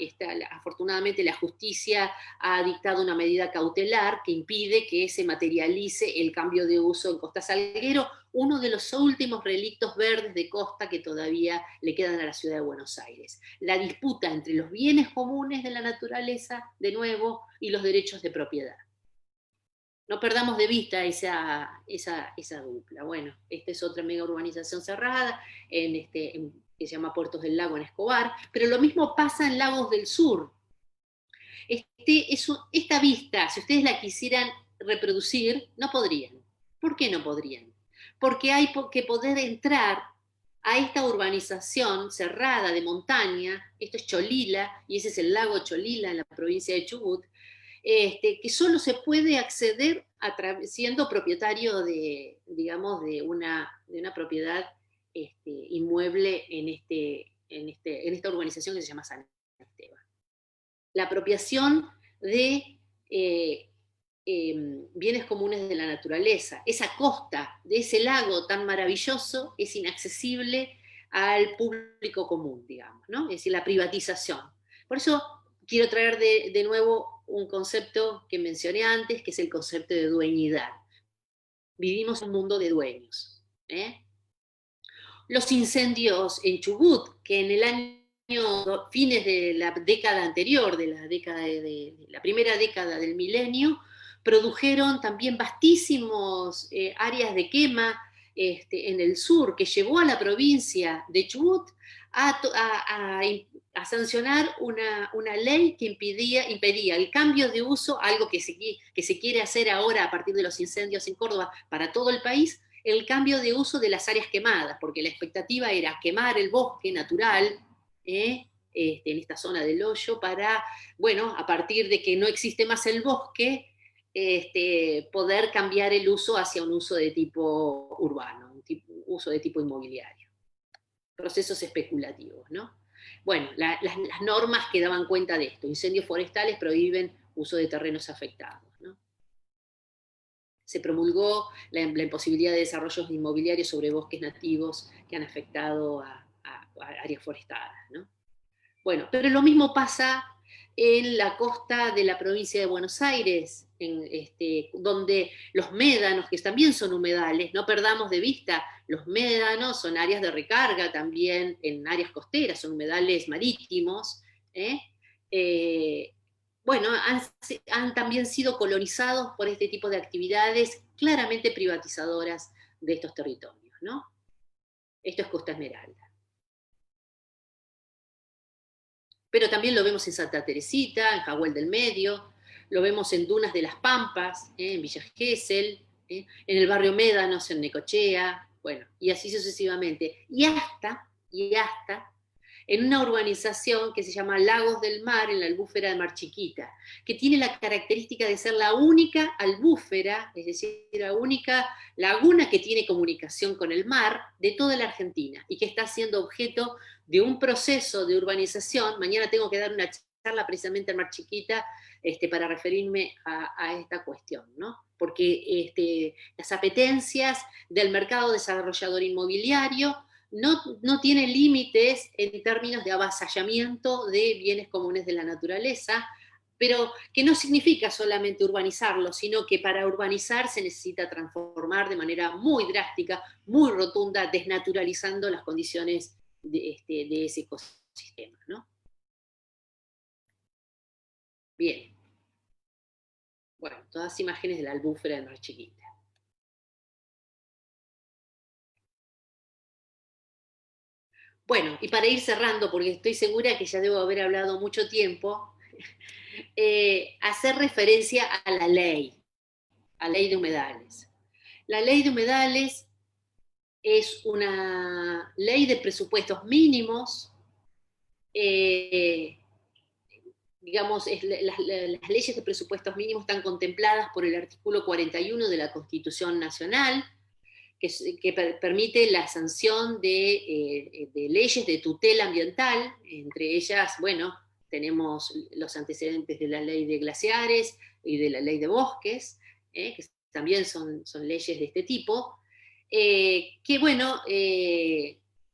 Afortunadamente la justicia ha dictado una medida cautelar que impide que se materialice el cambio de uso en Costa Salguero, uno de los últimos relictos verdes de costa que todavía le quedan a la ciudad de Buenos Aires. La disputa entre los bienes comunes de la naturaleza, de nuevo, y los derechos de propiedad. No perdamos de vista esa dupla. Bueno, esta es otra mega urbanización cerrada, que se llama Puertos del Lago en Escobar, pero lo mismo pasa en Lagos del Sur. Esta vista, si ustedes la quisieran reproducir, no podrían. ¿Por qué no podrían? Porque hay que poder entrar a esta urbanización cerrada de montaña. Esto es Cholila, y ese es el lago Cholila en la provincia de Chubut, que solo se puede acceder siendo propietario de, digamos, de una propiedad inmueble en esta urbanización que se llama San Esteban. La apropiación de bienes comunes de la naturaleza. Esa costa de ese lago tan maravilloso es inaccesible al público común, digamos, ¿no? Es decir, la privatización. Por eso quiero traer de nuevo un concepto que mencioné antes, que es el concepto de dueñidad. Vivimos en un mundo de dueños. Los incendios en Chubut, que en el año, fines de la década anterior, de la primera década del milenio, produjeron también vastísimos áreas de quema en el sur, que llevó a la provincia de Chubut a sancionar una ley que impedía el cambio de uso, algo que se quiere hacer ahora a partir de los incendios en Córdoba para todo el país, el cambio de uso de las áreas quemadas, porque la expectativa era quemar el bosque natural en esta zona del Hoyo para, bueno, a partir de que no existe más el bosque, poder cambiar el uso hacia un uso de tipo urbano, uso de tipo inmobiliario. Procesos especulativos, ¿no? Bueno, las normas que daban cuenta de esto, incendios forestales prohíben uso de terrenos afectados, ¿no? Se promulgó la imposibilidad de desarrollos inmobiliarios sobre bosques nativos que han afectado a áreas forestadas, ¿no? Bueno, pero lo mismo pasa en la costa de la provincia de Buenos Aires, donde los médanos, que también son humedales, no perdamos de vista, los médanos son áreas de recarga también en áreas costeras, son humedales marítimos, bueno, han también sido colonizados por este tipo de actividades claramente privatizadoras de estos territorios, ¿no? Esto es Costa Esmeralda. Pero también lo vemos en Santa Teresita, en Jaguel del Medio, lo vemos en Dunas de las Pampas, en Villa Gesell, en el barrio Médanos, en Necochea, bueno, y así sucesivamente. Y hasta en una urbanización que se llama Lagos del Mar, en la albúfera de Mar Chiquita, que tiene la característica de ser la única albúfera, es decir, la única laguna que tiene comunicación con el mar de toda la Argentina, y que está siendo objeto de un proceso de urbanización. Mañana tengo que dar una charla precisamente en Mar Chiquita para referirme a esta cuestión, ¿no? Porque las apetencias del mercado desarrollador inmobiliario no tiene límites en términos de avasallamiento de bienes comunes de la naturaleza, pero que no significa solamente urbanizarlo, sino que para urbanizar se necesita transformar de manera muy drástica, muy rotunda, desnaturalizando las condiciones de ese ecosistema, ¿no? Bien. Bueno, todas imágenes de la albúfera de Mar Chiquita. Bueno, y para ir cerrando, porque estoy segura que ya debo haber hablado mucho tiempo, hacer referencia a la ley de humedales. La ley de humedales es una ley de presupuestos mínimos, digamos, las leyes de presupuestos mínimos están contempladas por el artículo 41 de la Constitución Nacional, que permite la sanción de leyes de tutela ambiental, entre ellas, bueno, tenemos los antecedentes de la ley de glaciares y de la ley de bosques, que también son leyes de este tipo, que, bueno,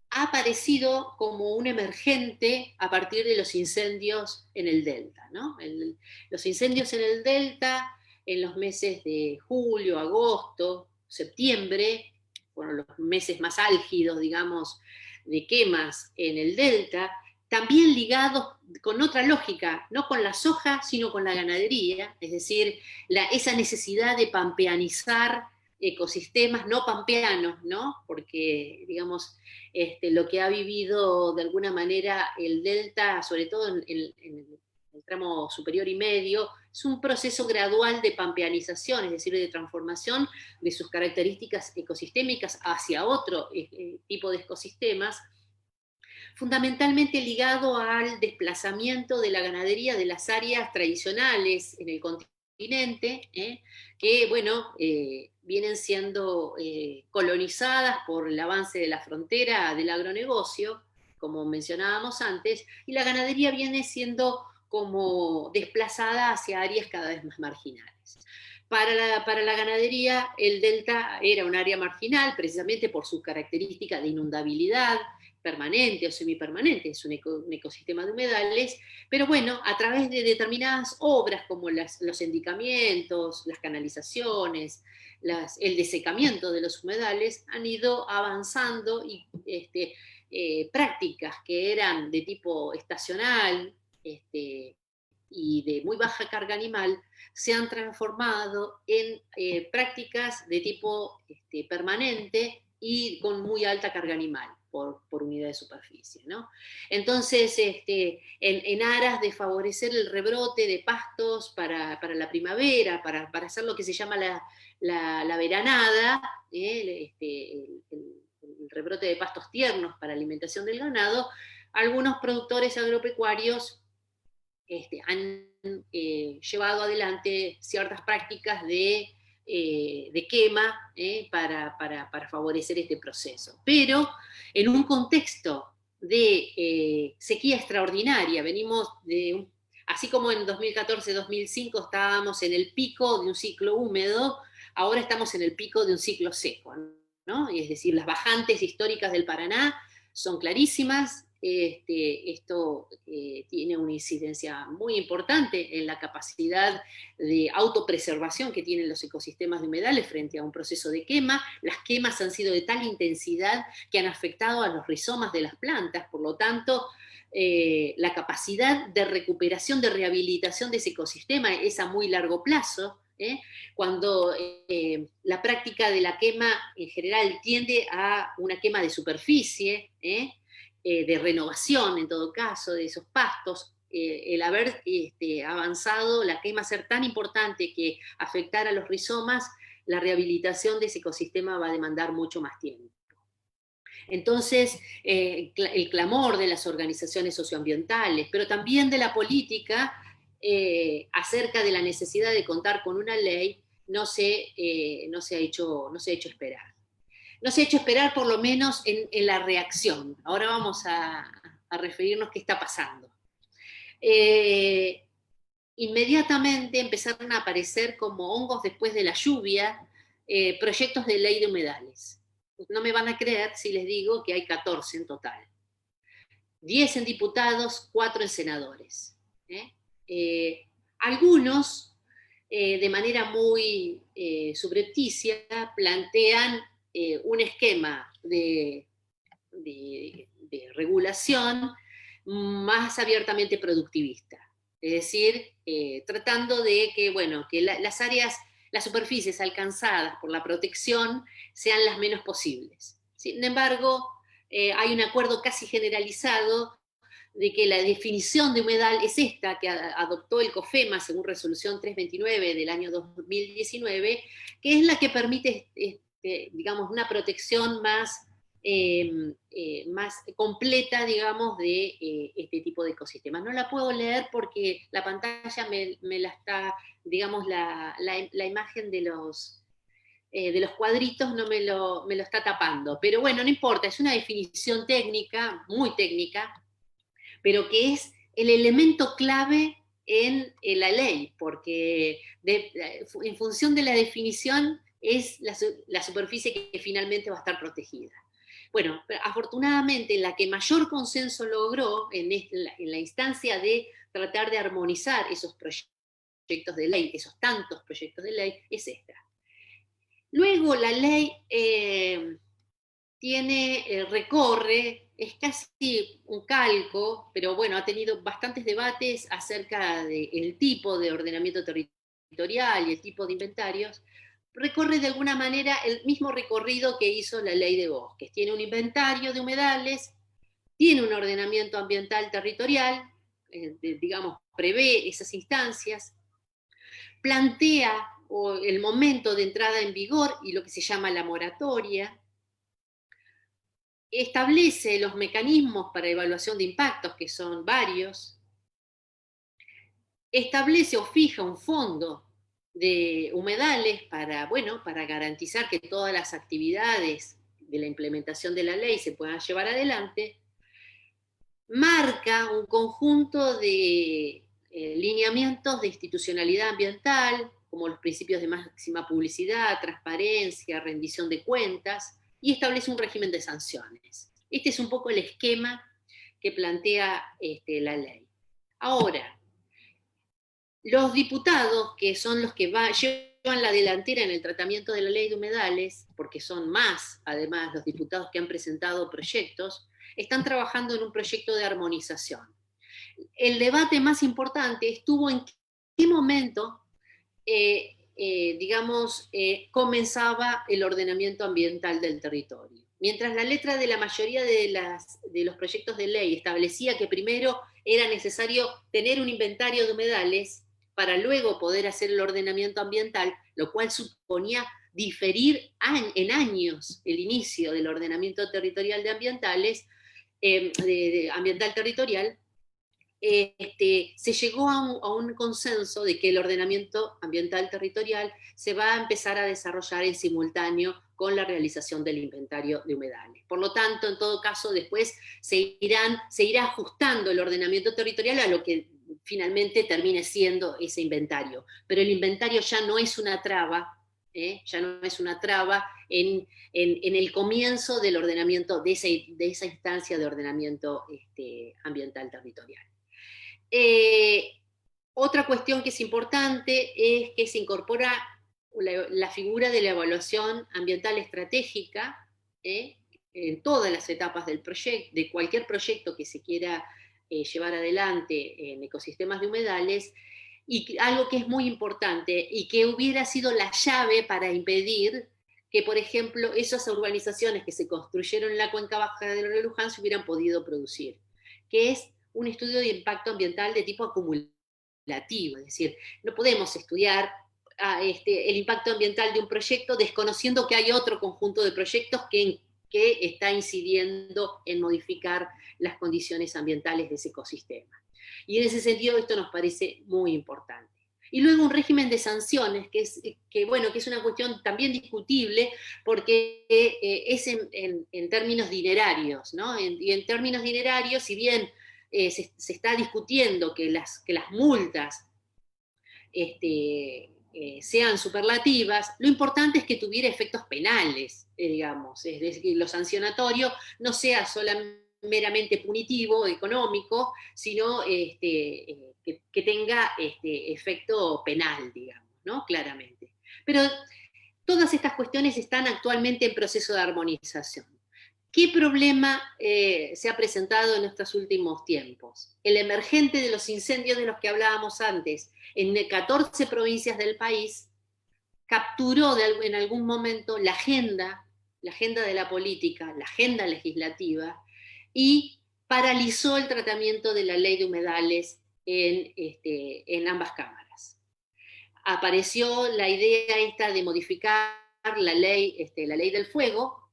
ha aparecido como un emergente a partir de los incendios en el Delta, ¿no? Los incendios en el Delta, en los meses de julio, agosto, septiembre, fueron los meses más álgidos, digamos, de quemas en el Delta, también ligados con otra lógica, no con la soja, sino con la ganadería, es decir, esa necesidad de pampeanizar ecosistemas no pampeanos, ¿no? Porque, digamos, lo que ha vivido de alguna manera el Delta, sobre todo en el tramo superior y medio, es un proceso gradual de pampeanización, es decir, de transformación de sus características ecosistémicas hacia otro tipo de ecosistemas, fundamentalmente ligado al desplazamiento de la ganadería de las áreas tradicionales en el continente, que, bueno, vienen siendo colonizadas por el avance de la frontera del agronegocio, como mencionábamos antes, y la ganadería viene siendo como desplazada hacia áreas cada vez más marginales. Para la ganadería, el delta era un área marginal, precisamente por su característica de inundabilidad permanente o semipermanente, es un ecosistema de humedales, pero bueno, a través de determinadas obras como los endicamientos, las canalizaciones, el desecamiento de los humedales, han ido avanzando y prácticas que eran de tipo estacional y de muy baja carga animal, se han transformado en prácticas de tipo permanente y con muy alta carga animal por unidad de superficie, ¿no? Entonces, en aras de favorecer el rebrote de pastos para la primavera, para hacer lo que se llama la veranada, el rebrote de pastos tiernos para alimentación del ganado, algunos productores agropecuarios han llevado adelante ciertas prácticas de quema para favorecer este proceso. Pero en un contexto de sequía extraordinaria, venimos de, así como en 2014-2005 estábamos en el pico de un ciclo húmedo, ahora estamos en el pico de un ciclo seco, ¿no? Es decir, las bajantes históricas del Paraná son clarísimas. Esto tiene una incidencia muy importante en la capacidad de autopreservación que tienen los ecosistemas de humedales frente a un proceso de quema. Las quemas han sido de tal intensidad que han afectado a los rizomas de las plantas, por lo tanto, la capacidad de recuperación, de rehabilitación de ese ecosistema es a muy largo plazo. Cuando la práctica de la quema en general tiende a una quema de superficie, de renovación en todo caso de esos pastos, el haber avanzado la quema ser tan importante que afectar a los rizomas, la rehabilitación de ese ecosistema va a demandar mucho más tiempo. Entonces, el clamor de las organizaciones socioambientales, pero también de la política, acerca de la necesidad de contar con una ley, no se ha hecho esperar. No se ha hecho esperar por lo menos en la reacción. Ahora vamos a referirnos a qué está pasando. Inmediatamente empezaron a aparecer como hongos después de la lluvia proyectos de ley de humedales. No me van a creer si les digo que hay 14 en total. 10 en diputados, 4 en senadores. Algunos, de manera muy subrepticia, plantean un esquema de regulación más abiertamente productivista. Es decir, tratando de que, bueno, que las áreas, las superficies alcanzadas por la protección sean las menos posibles. Sin embargo, hay un acuerdo casi generalizado de que la definición de humedal es esta que adoptó el COFEMA según resolución 329 del año 2019, que es la que permite digamos, una protección más completa, digamos, de este tipo de ecosistemas. No la puedo leer porque la pantalla me la está, digamos, la imagen de los cuadritos no me lo está tapando. Pero bueno, no importa, es una definición técnica, muy técnica, pero que es el elemento clave en la ley, porque en función de la definición es la superficie que finalmente va a estar protegida. Bueno, afortunadamente la que mayor consenso logró en la instancia de tratar de armonizar esos proyectos de ley, esos tantos proyectos de ley, es esta. Luego la ley recorre, es casi un calco, pero bueno, ha tenido bastantes debates acerca del tipo de ordenamiento territorial y el tipo de inventarios. Recorre de alguna manera el mismo recorrido que hizo la ley de bosques. Tiene un inventario de humedales, tiene un ordenamiento ambiental territorial, digamos, prevé esas instancias, plantea el momento de entrada en vigor y lo que se llama la moratoria, establece los mecanismos para evaluación de impactos, que son varios, establece o fija un fondo de humedales para, bueno, para garantizar que todas las actividades de la implementación de la ley se puedan llevar adelante, marca un conjunto de lineamientos de institucionalidad ambiental, como los principios de máxima publicidad, transparencia, rendición de cuentas, y establece un régimen de sanciones. Este es un poco el esquema que plantea la ley. Ahora, los diputados, que son los que llevan la delantera en el tratamiento de la ley de humedales, porque son más, además, los diputados que han presentado proyectos, están trabajando en un proyecto de armonización. El debate más importante estuvo en qué momento, comenzaba el ordenamiento ambiental del territorio. Mientras la letra de la mayoría de los proyectos de ley establecía que primero era necesario tener un inventario de humedales para luego poder hacer el ordenamiento ambiental, lo cual suponía diferir en años el inicio del ordenamiento territorial de ambientales, ambiental territorial, se llegó a un consenso de que el ordenamiento ambiental territorial se va a empezar a desarrollar en simultáneo con la realización del inventario de humedales. Por lo tanto, en todo caso, después se irá ajustando el ordenamiento territorial a lo que finalmente termine siendo ese inventario. Pero el inventario ya no es una traba, ya no es una traba en el comienzo del ordenamiento, de esa instancia de ordenamiento ambiental territorial. Otra cuestión que es importante es que se incorpora la figura de la evaluación ambiental estratégica en todas las etapas del proyecto, de cualquier proyecto que se quiera llevar adelante en ecosistemas de humedales, y algo que es muy importante y que hubiera sido la llave para impedir que, por ejemplo, esas urbanizaciones que se construyeron en la cuenca baja del río Luján se hubieran podido producir, que es un estudio de impacto ambiental de tipo acumulativo, es decir, no podemos estudiar el impacto ambiental de un proyecto desconociendo que hay otro conjunto de proyectos que está incidiendo en modificar las condiciones ambientales de ese ecosistema. Y en ese sentido esto nos parece muy importante. Y luego un régimen de sanciones, que es una cuestión también discutible, porque es en términos dinerarios, ¿no? Y en términos dinerarios, si bien se está discutiendo que las multas sean superlativas, lo importante es que tuviera efectos penales, digamos, es decir, que lo sancionatorio no sea solamente meramente punitivo, económico, sino que tenga efecto penal, digamos, ¿no? Claramente. Pero todas estas cuestiones están actualmente en proceso de armonización. ¿Qué problema se ha presentado en estos últimos tiempos? El emergente de los incendios de los que hablábamos antes, en 14 provincias del país, capturó en algún momento la agenda de la política, la agenda legislativa, y paralizó el tratamiento de la ley de humedales en ambas cámaras. Apareció la idea esta de modificar la ley del fuego,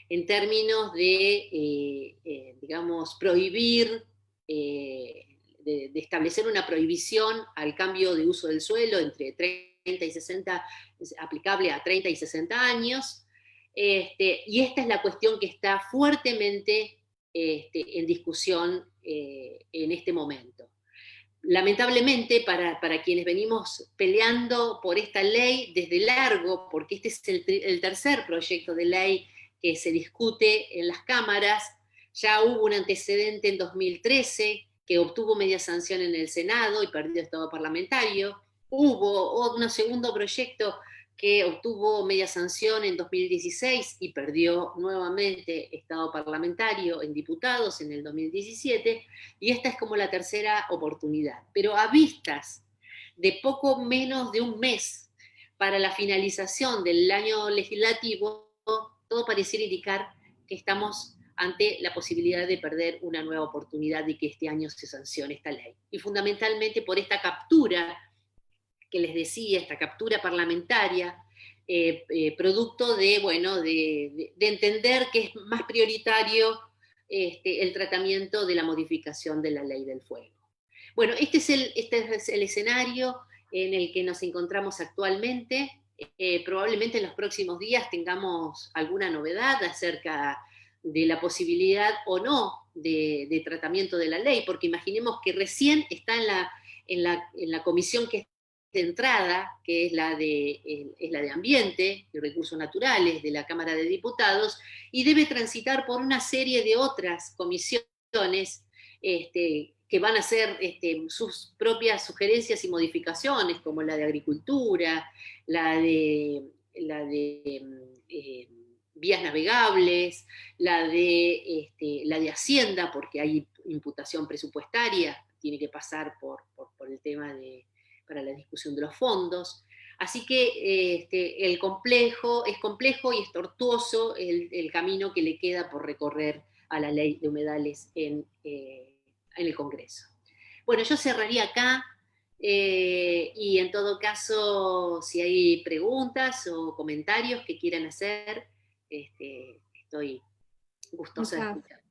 en términos de, digamos, prohibir, de establecer una prohibición al cambio de uso del suelo entre 30 y 60, aplicable a 30 y 60 años, y esta es la cuestión que está fuertemente en discusión en este momento. Lamentablemente, para quienes venimos peleando por esta ley desde largo, porque este es el tercer proyecto de ley que se discute en las cámaras, ya hubo un antecedente en 2013 que obtuvo media sanción en el Senado y perdió estado parlamentario, hubo un segundo proyecto que obtuvo media sanción en 2016 y perdió nuevamente estado parlamentario en diputados en el 2017, y esta es como la tercera oportunidad. Pero a vistas de poco menos de un mes para la finalización del año legislativo, todo pareciera indicar que estamos ante la posibilidad de perder una nueva oportunidad de que este año se sancione esta ley. Y fundamentalmente por esta captura que les decía, esta captura parlamentaria, producto de, bueno, de entender que es más prioritario el tratamiento de la modificación de la ley del fuego. Bueno, este es el escenario en el que nos encontramos actualmente. Probablemente en los próximos días tengamos alguna novedad acerca de la posibilidad o no de tratamiento de la ley, porque imaginemos que recién está en la comisión que es de entrada, que es la de Ambiente y Recursos Naturales de la Cámara de Diputados, y debe transitar por una serie de otras comisiones que van a hacer sus propias sugerencias y modificaciones, como la de Agricultura, la de vías navegables, la de Hacienda, porque hay imputación presupuestaria, tiene que pasar por el tema para la discusión de los fondos. Así que es complejo y es tortuoso el camino que le queda por recorrer a la ley de humedales en el Congreso. Bueno, yo cerraría acá, y en todo caso, si hay preguntas o comentarios que quieran hacer, estoy gustosa de escuchar.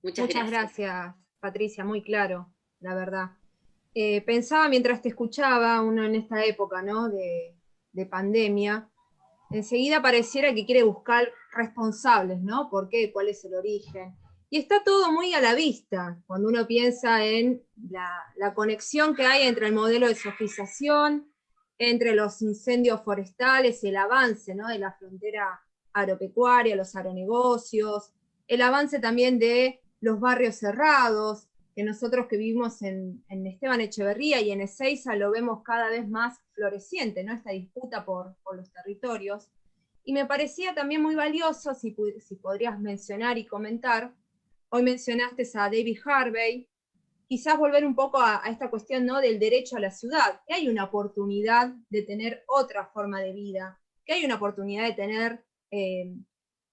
Muchas gracias, Patricia, muy claro, la verdad. Pensaba mientras te escuchaba, uno en esta época, ¿no?, de pandemia, enseguida pareciera que quiere buscar responsables, ¿no? ¿Por qué? ¿Cuál es el origen? Y está todo muy a la vista, cuando uno piensa en la conexión que hay entre el modelo de sofización, entre los incendios forestales y el avance, ¿no?, de la frontera agropecuaria, los agronegocios, el avance también de los barrios cerrados, que nosotros que vivimos en Esteban Echeverría y en Ezeiza lo vemos cada vez más floreciente, ¿no?, esta disputa por los territorios. Y me parecía también muy valioso, si podrías mencionar y comentar, hoy mencionaste a David Harvey, quizás volver un poco a esta cuestión, ¿no?, del derecho a la ciudad, que hay una oportunidad de tener otra forma de vida, que hay una oportunidad de tener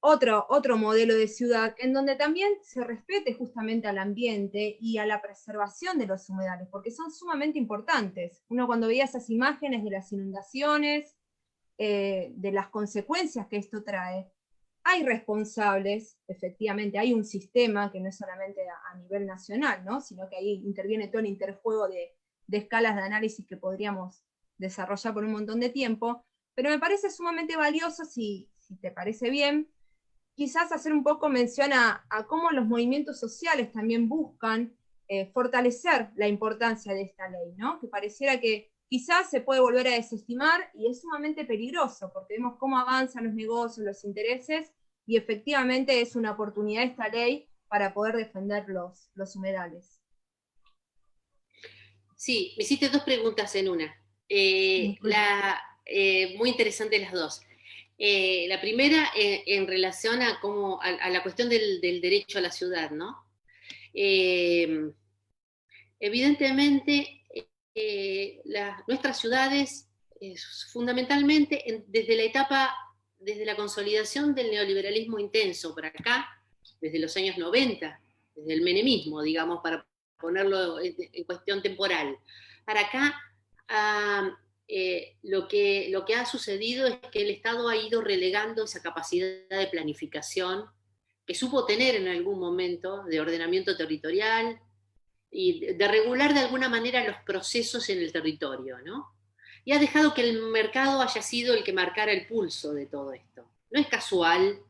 otro modelo de ciudad, en donde también se respete justamente al ambiente y a la preservación de los humedales, porque son sumamente importantes. Uno cuando veía esas imágenes de las inundaciones, de las consecuencias que esto trae, hay responsables, efectivamente, hay un sistema que no es solamente a nivel nacional, ¿no?, sino que ahí interviene todo el interjuego de escalas de análisis que podríamos desarrollar por un montón de tiempo, pero me parece sumamente valioso, si te parece bien, quizás hacer un poco mención a cómo los movimientos sociales también buscan fortalecer la importancia de esta ley, ¿no?, que pareciera que quizás se puede volver a desestimar y es sumamente peligroso, porque vemos cómo avanzan los negocios, los intereses, y efectivamente es una oportunidad esta ley para poder defender los humedales. Sí, me hiciste dos preguntas en una. Muy interesantes las dos. La primera, en relación a la cuestión del derecho a la ciudad, ¿no? Evidentemente, nuestras ciudades, fundamentalmente, desde la consolidación del neoliberalismo intenso para acá, desde los años 90, desde el menemismo, digamos, para ponerlo en cuestión temporal, para acá, lo que ha sucedido es que el Estado ha ido relegando esa capacidad de planificación que supo tener en algún momento, de ordenamiento territorial, y de regular de alguna manera los procesos en el territorio, ¿no? Y ha dejado que el mercado haya sido el que marcara el pulso de todo esto. No es casual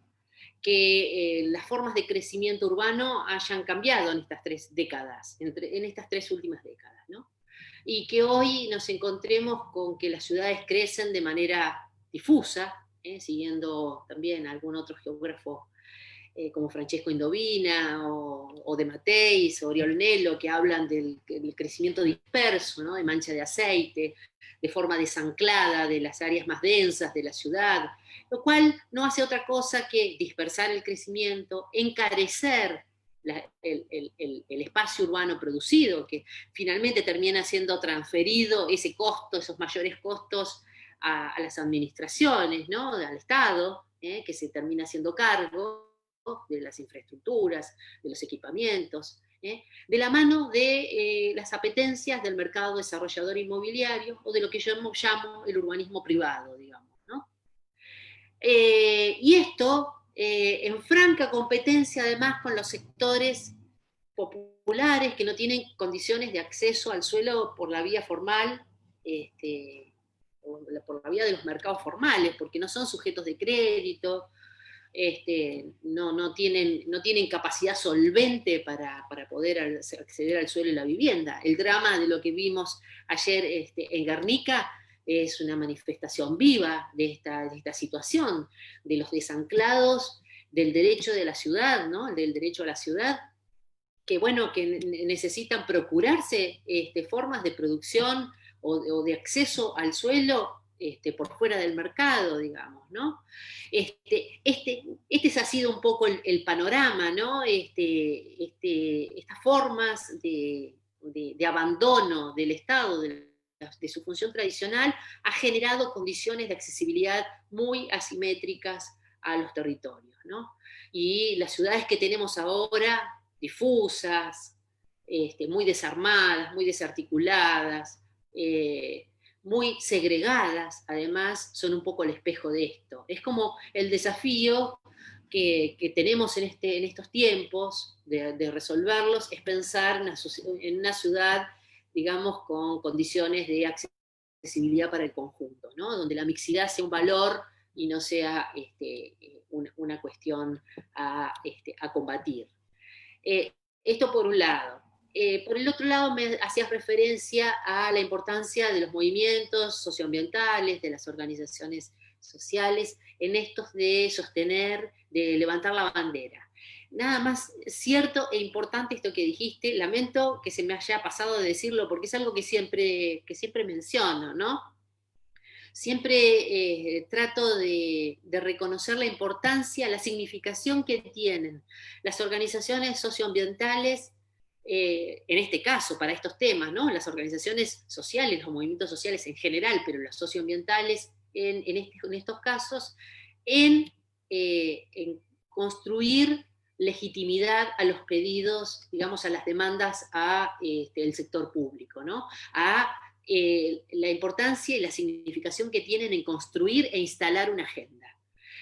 que las formas de crecimiento urbano hayan cambiado en estas 3 décadas, en estas 3 últimas décadas, ¿no? Y que hoy nos encontremos con que las ciudades crecen de manera difusa, siguiendo también algún otro geógrafo como Francesco Indovina o De Matteis o Oriol Nelo, que hablan del crecimiento disperso, ¿no?, de mancha de aceite, de forma desanclada de las áreas más densas de la ciudad, lo cual no hace otra cosa que dispersar el crecimiento, encarecer el espacio urbano producido, que finalmente termina siendo transferido ese costo, esos mayores costos a las administraciones, ¿no?, al Estado, que se termina haciendo cargo de las infraestructuras, de los equipamientos, de la mano de las apetencias del mercado desarrollador inmobiliario o de lo que yo llamo el urbanismo privado, digamos, ¿no? Y esto en franca competencia además con los sectores populares que no tienen condiciones de acceso al suelo por la vía formal, por la vía de los mercados formales, porque no son sujetos de crédito, no tienen capacidad solvente para poder acceder al suelo y la vivienda. El drama de lo que vimos ayer en Guernica es una manifestación viva de esta situación, de los desanclados del derecho de la ciudad, ¿no? Del derecho a la ciudad, que bueno, que necesitan procurarse formas de producción o de acceso al suelo por fuera del mercado, digamos, ¿no? Este ha sido un poco el panorama, ¿no? Estas formas de abandono del Estado, de su función tradicional, ha generado condiciones de accesibilidad muy asimétricas a los territorios, ¿no? Y las ciudades que tenemos ahora, difusas, muy desarmadas, muy desarticuladas, muy segregadas, además, son un poco el espejo de esto. Es como el desafío que tenemos en estos tiempos de resolverlos, es pensar en una ciudad, digamos, con condiciones de accesibilidad para el conjunto, ¿no? Donde la mixidad sea un valor y no sea una cuestión a combatir. Esto por un lado. Por el otro lado, me hacías referencia a la importancia de los movimientos socioambientales, de las organizaciones sociales, en estos de sostener, de levantar la bandera. Nada más cierto e importante esto que dijiste, lamento que se me haya pasado de decirlo, porque es algo que siempre menciono, ¿no? Siempre trato de reconocer la importancia, la significación que tienen las organizaciones socioambientales, en este caso, para estos temas, ¿no? Las organizaciones sociales, los movimientos sociales en general, pero las socioambientales en estos casos, en construir legitimidad a los pedidos, digamos, a las demandas el sector público, ¿no? La importancia y la significación que tienen en construir e instalar una agenda.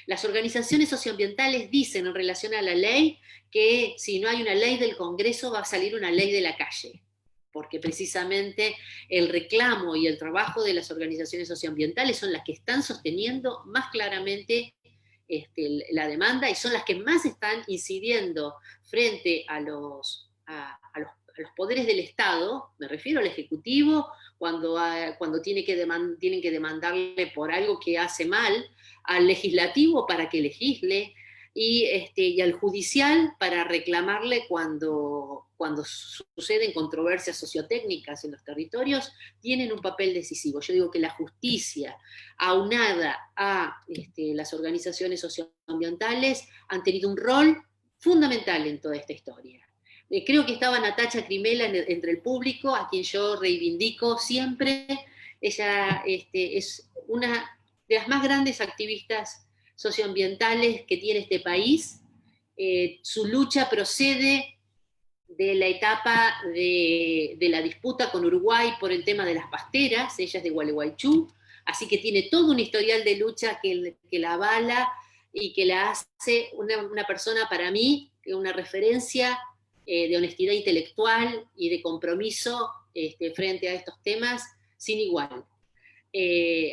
Las organizaciones socioambientales dicen en relación a la ley que si no hay una ley del Congreso va a salir una ley de la calle, porque precisamente el reclamo y el trabajo de las organizaciones socioambientales son las que están sosteniendo más claramente la demanda y son las que más están incidiendo frente a los poderes del Estado, me refiero al Ejecutivo, cuando tienen que demandarle por algo que hace mal, al legislativo para que legisle, y al judicial para reclamarle cuando suceden controversias sociotécnicas en los territorios, tienen un papel decisivo. Yo digo que la justicia, aunada a las organizaciones socioambientales, han tenido un rol fundamental en toda esta historia. Creo que estaba Natacha Crimela entre el público, a quien yo reivindico siempre. Ella es una de las más grandes activistas socioambientales que tiene este país. Su lucha procede de la etapa de la disputa con Uruguay por el tema de las pasteras. Ella es de Gualeguaychú, así que tiene todo un historial de lucha que la avala y que la hace una persona, para mí, una referencia de honestidad intelectual y de compromiso frente a estos temas sin igual.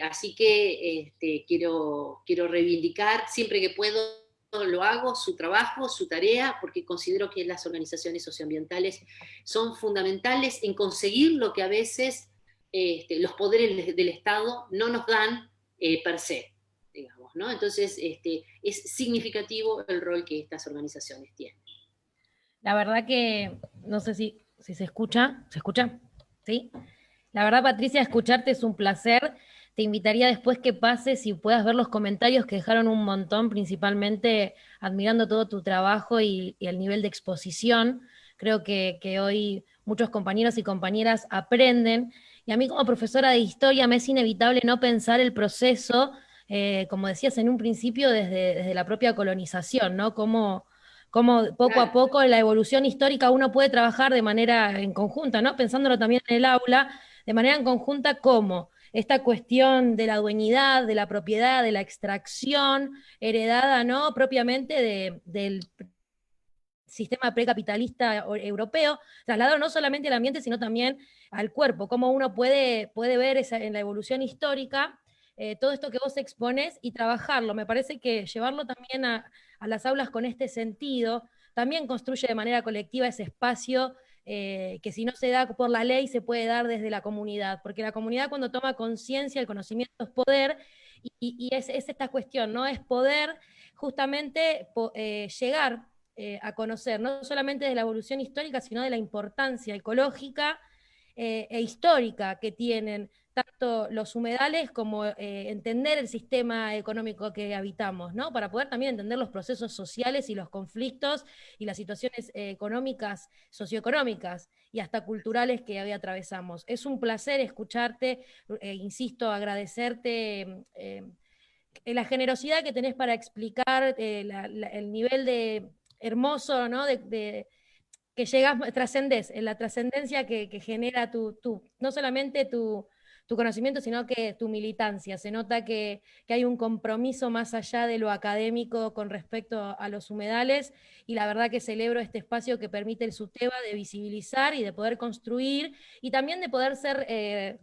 Así que quiero reivindicar, siempre que puedo lo hago, su trabajo, su tarea, porque considero que las organizaciones socioambientales son fundamentales en conseguir lo que a veces los poderes del Estado no nos dan per se, digamos, ¿no? Entonces es significativo el rol que estas organizaciones tienen. La verdad que, no sé si se escucha, ¿se escucha? ¿Sí? La verdad, Patricia, escucharte es un placer. Te invitaría después que pases y puedas ver los comentarios que dejaron un montón, principalmente admirando todo tu trabajo y el nivel de exposición. Creo que hoy muchos compañeros y compañeras aprenden. Y a mí como profesora de historia me es inevitable no pensar el proceso, como decías en un principio, desde la propia colonización, ¿no? Cómo poco a poco en la evolución histórica uno puede trabajar de manera en conjunta, ¿no? Pensándolo también en el aula, de manera en conjunta, ¿cómo? esta cuestión de la dueñidad, de la propiedad, de la extracción, heredada, ¿no?, propiamente del sistema precapitalista europeo, trasladado no solamente al ambiente, sino también al cuerpo, cómo uno puede ver en la evolución histórica todo esto que vos expones y trabajarlo. Me parece que llevarlo también a las aulas con este sentido, también construye de manera colectiva ese espacio que si no se da por la ley, se puede dar desde la comunidad, porque la comunidad cuando toma conciencia, el conocimiento es poder, y es esta cuestión, ¿no? Es poder justamente llegar a conocer, no solamente de la evolución histórica, sino de la importancia ecológica e histórica que tienen tanto los humedales como entender el sistema económico que habitamos, ¿no? Para poder también entender los procesos sociales y los conflictos y las situaciones económicas, socioeconómicas y hasta culturales que hoy atravesamos. Es un placer escucharte, insisto, agradecerte la generosidad que tenés para explicar el nivel de hermoso, ¿no?, que llegas, trascendés, en la trascendencia que genera no solamente tu conocimiento, sino que tu militancia. Se nota que hay un compromiso más allá de lo académico con respecto a los humedales, y la verdad que celebro este espacio que permite el SUTEBA de visibilizar y de poder construir, y también de poder ser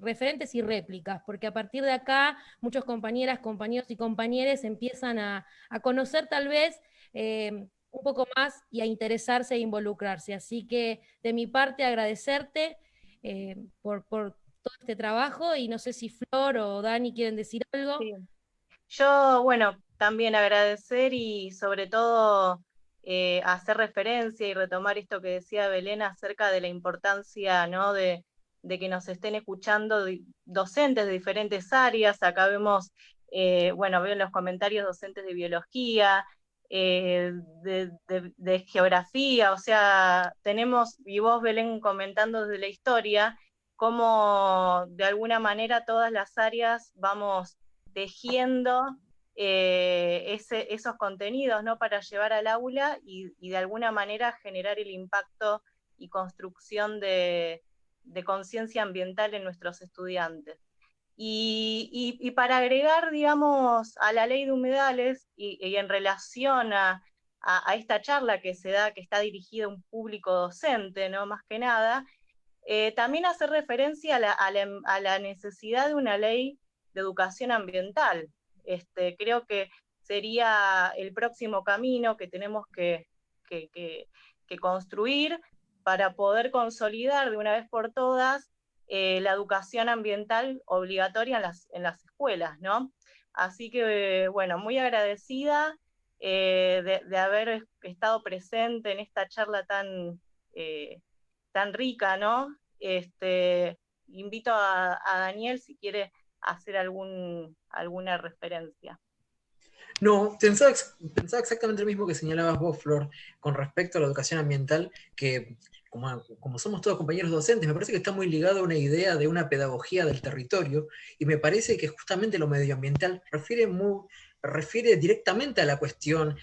referentes y réplicas, porque a partir de acá muchos compañeras, compañeros y compañeres empiezan a conocer tal vez un poco más y a interesarse e involucrarse. Así que de mi parte agradecerte por todo este trabajo, y no sé si Flor o Dani quieren decir algo. Sí. Yo, bueno, también agradecer y sobre todo hacer referencia y retomar esto que decía Belén acerca de la importancia, ¿no?, de que nos estén escuchando docentes de diferentes áreas. Acá vemos, bueno, veo en los comentarios docentes de biología, de geografía, o sea, tenemos, y vos Belén comentando desde la historia, cómo de alguna manera todas las áreas vamos tejiendo esos contenidos, ¿no?, para llevar al aula y de alguna manera generar el impacto y construcción de conciencia ambiental en nuestros estudiantes. Y para agregar, digamos, a la ley de humedales y en relación a esta charla que se da, que está dirigida a un público docente, ¿no?, más que nada, también hacer referencia a la necesidad de una ley de educación ambiental. Creo que sería el próximo camino que tenemos que construir para poder consolidar de una vez por todas la educación ambiental obligatoria en las escuelas, ¿no? Así que, bueno, muy agradecida de haber estado presente en esta charla tan rica, ¿no? Invito a Daniel si quiere hacer alguna referencia. No, pensaba exactamente lo mismo que señalabas vos, Flor, con respecto a la educación ambiental, que como somos todos compañeros docentes, me parece que está muy ligado a una idea de una pedagogía del territorio, y me parece que justamente lo medioambiental refiere directamente a la cuestión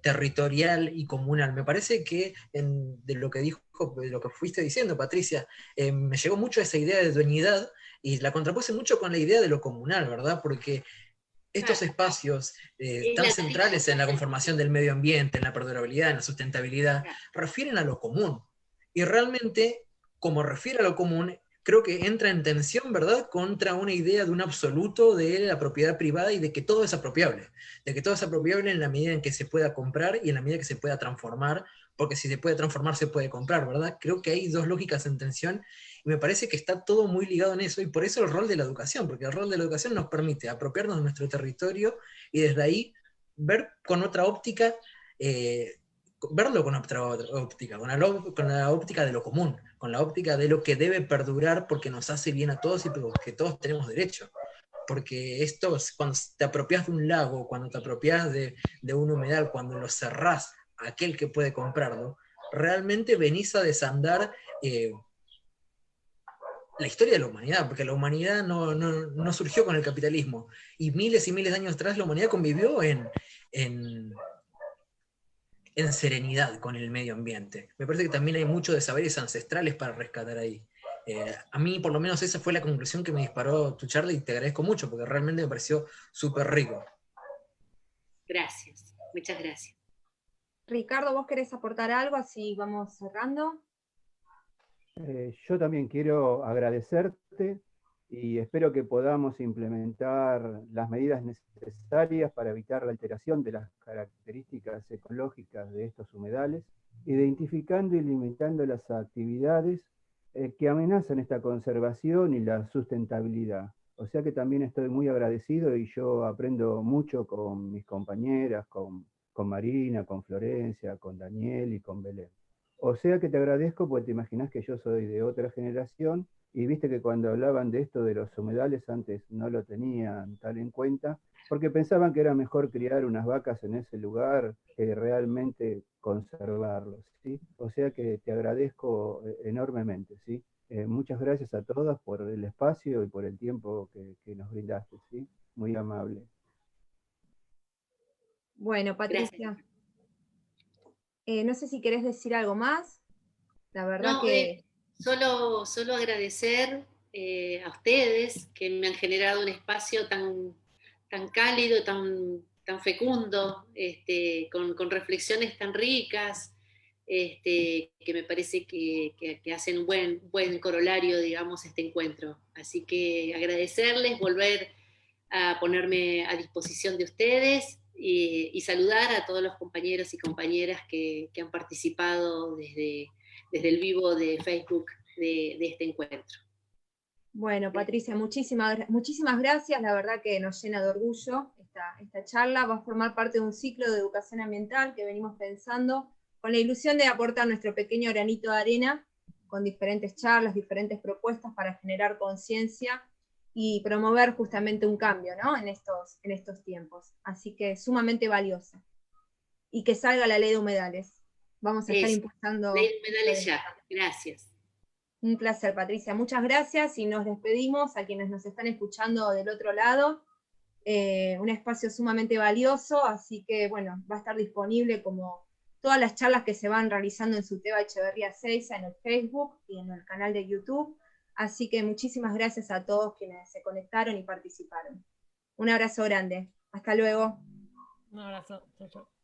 territorial y comunal. Me parece que de lo que fuiste diciendo, Patricia, me llegó mucho esa idea de dueñidad, y la contrapuse mucho con la idea de lo comunal, ¿verdad? Porque estos espacios tan centrales en la conformación del medio ambiente, en la perdurabilidad, en la sustentabilidad, refieren a lo común. Y realmente, como refiere a lo común, creo que entra en tensión, ¿verdad?, contra una idea de un absoluto de la propiedad privada y de que todo es apropiable. De que todo es apropiable en la medida en que se pueda comprar y en la medida que se pueda transformar, porque si se puede transformar, se puede comprar, ¿verdad? Creo que hay dos lógicas en tensión, y me parece que está todo muy ligado en eso, y por eso el rol de la educación, porque el rol de la educación nos permite apropiarnos de nuestro territorio y desde ahí ver con otra óptica, verlo con otra óptica, con la óptica de lo común, con la óptica de lo que debe perdurar porque nos hace bien a todos y porque todos tenemos derecho. Porque esto, cuando te apropias de un lago, cuando te apropias de un humedal, cuando lo cerrás a aquel que puede comprarlo, realmente venís a desandar la historia de la humanidad, porque la humanidad no surgió con el capitalismo, y miles de años atrás la humanidad convivió en serenidad con el medio ambiente. Me parece que también hay mucho de saberes ancestrales para rescatar ahí. A mí, por lo menos, esa fue la conclusión que me disparó tu charla y te agradezco mucho porque realmente me pareció súper rico. Gracias, muchas gracias. Ricardo, ¿vos querés aportar algo? Así vamos cerrando. Yo también quiero agradecerte y espero que podamos implementar las medidas necesarias para evitar la alteración de las características ecológicas de estos humedales, identificando y limitando las actividades que amenazan esta conservación y la sustentabilidad. O sea que también estoy muy agradecido y yo aprendo mucho con mis compañeras, con Marina, con Florencia, con Daniel y con Belén. O sea que te agradezco porque te imaginas que yo soy de otra generación y viste que cuando hablaban de esto de los humedales antes no lo tenían tal en cuenta porque pensaban que era mejor criar unas vacas en ese lugar que realmente conservarlos, ¿sí? O sea que te agradezco enormemente, ¿sí? Muchas gracias a todas por el espacio y por el tiempo que nos brindaste, ¿sí? Muy amable. Bueno, Patricia, no sé si querés decir algo más. La verdad No, que... solo agradecer a ustedes que me han generado un espacio tan cálido, tan fecundo, con reflexiones tan ricas, que me parece que hacen un buen corolario, digamos, este encuentro. Así que agradecerles, volver a ponerme a disposición de ustedes y saludar a todos los compañeros y compañeras que han participado desde el vivo de Facebook de este encuentro. Bueno, Patricia, muchísimas gracias. La verdad que nos llena de orgullo esta charla. Va a formar parte de un ciclo de educación ambiental que venimos pensando con la ilusión de aportar nuestro pequeño granito de arena con diferentes charlas, diferentes propuestas para generar conciencia y promover justamente un cambio, ¿no? en estos tiempos. Así que sumamente valiosa. Y que salga la ley de humedales. Vamos a estar impulsando... Ley de humedales ya. Gracias. Un placer, Patricia. Muchas gracias y nos despedimos a quienes nos están escuchando del otro lado. Un espacio sumamente valioso, así que bueno, va a estar disponible como todas las charlas que se van realizando en Suteba Echeverría Seiza en el Facebook y en el canal de YouTube. Así que muchísimas gracias a todos quienes se conectaron y participaron. Un abrazo grande. Hasta luego. Un abrazo. Chau, chau.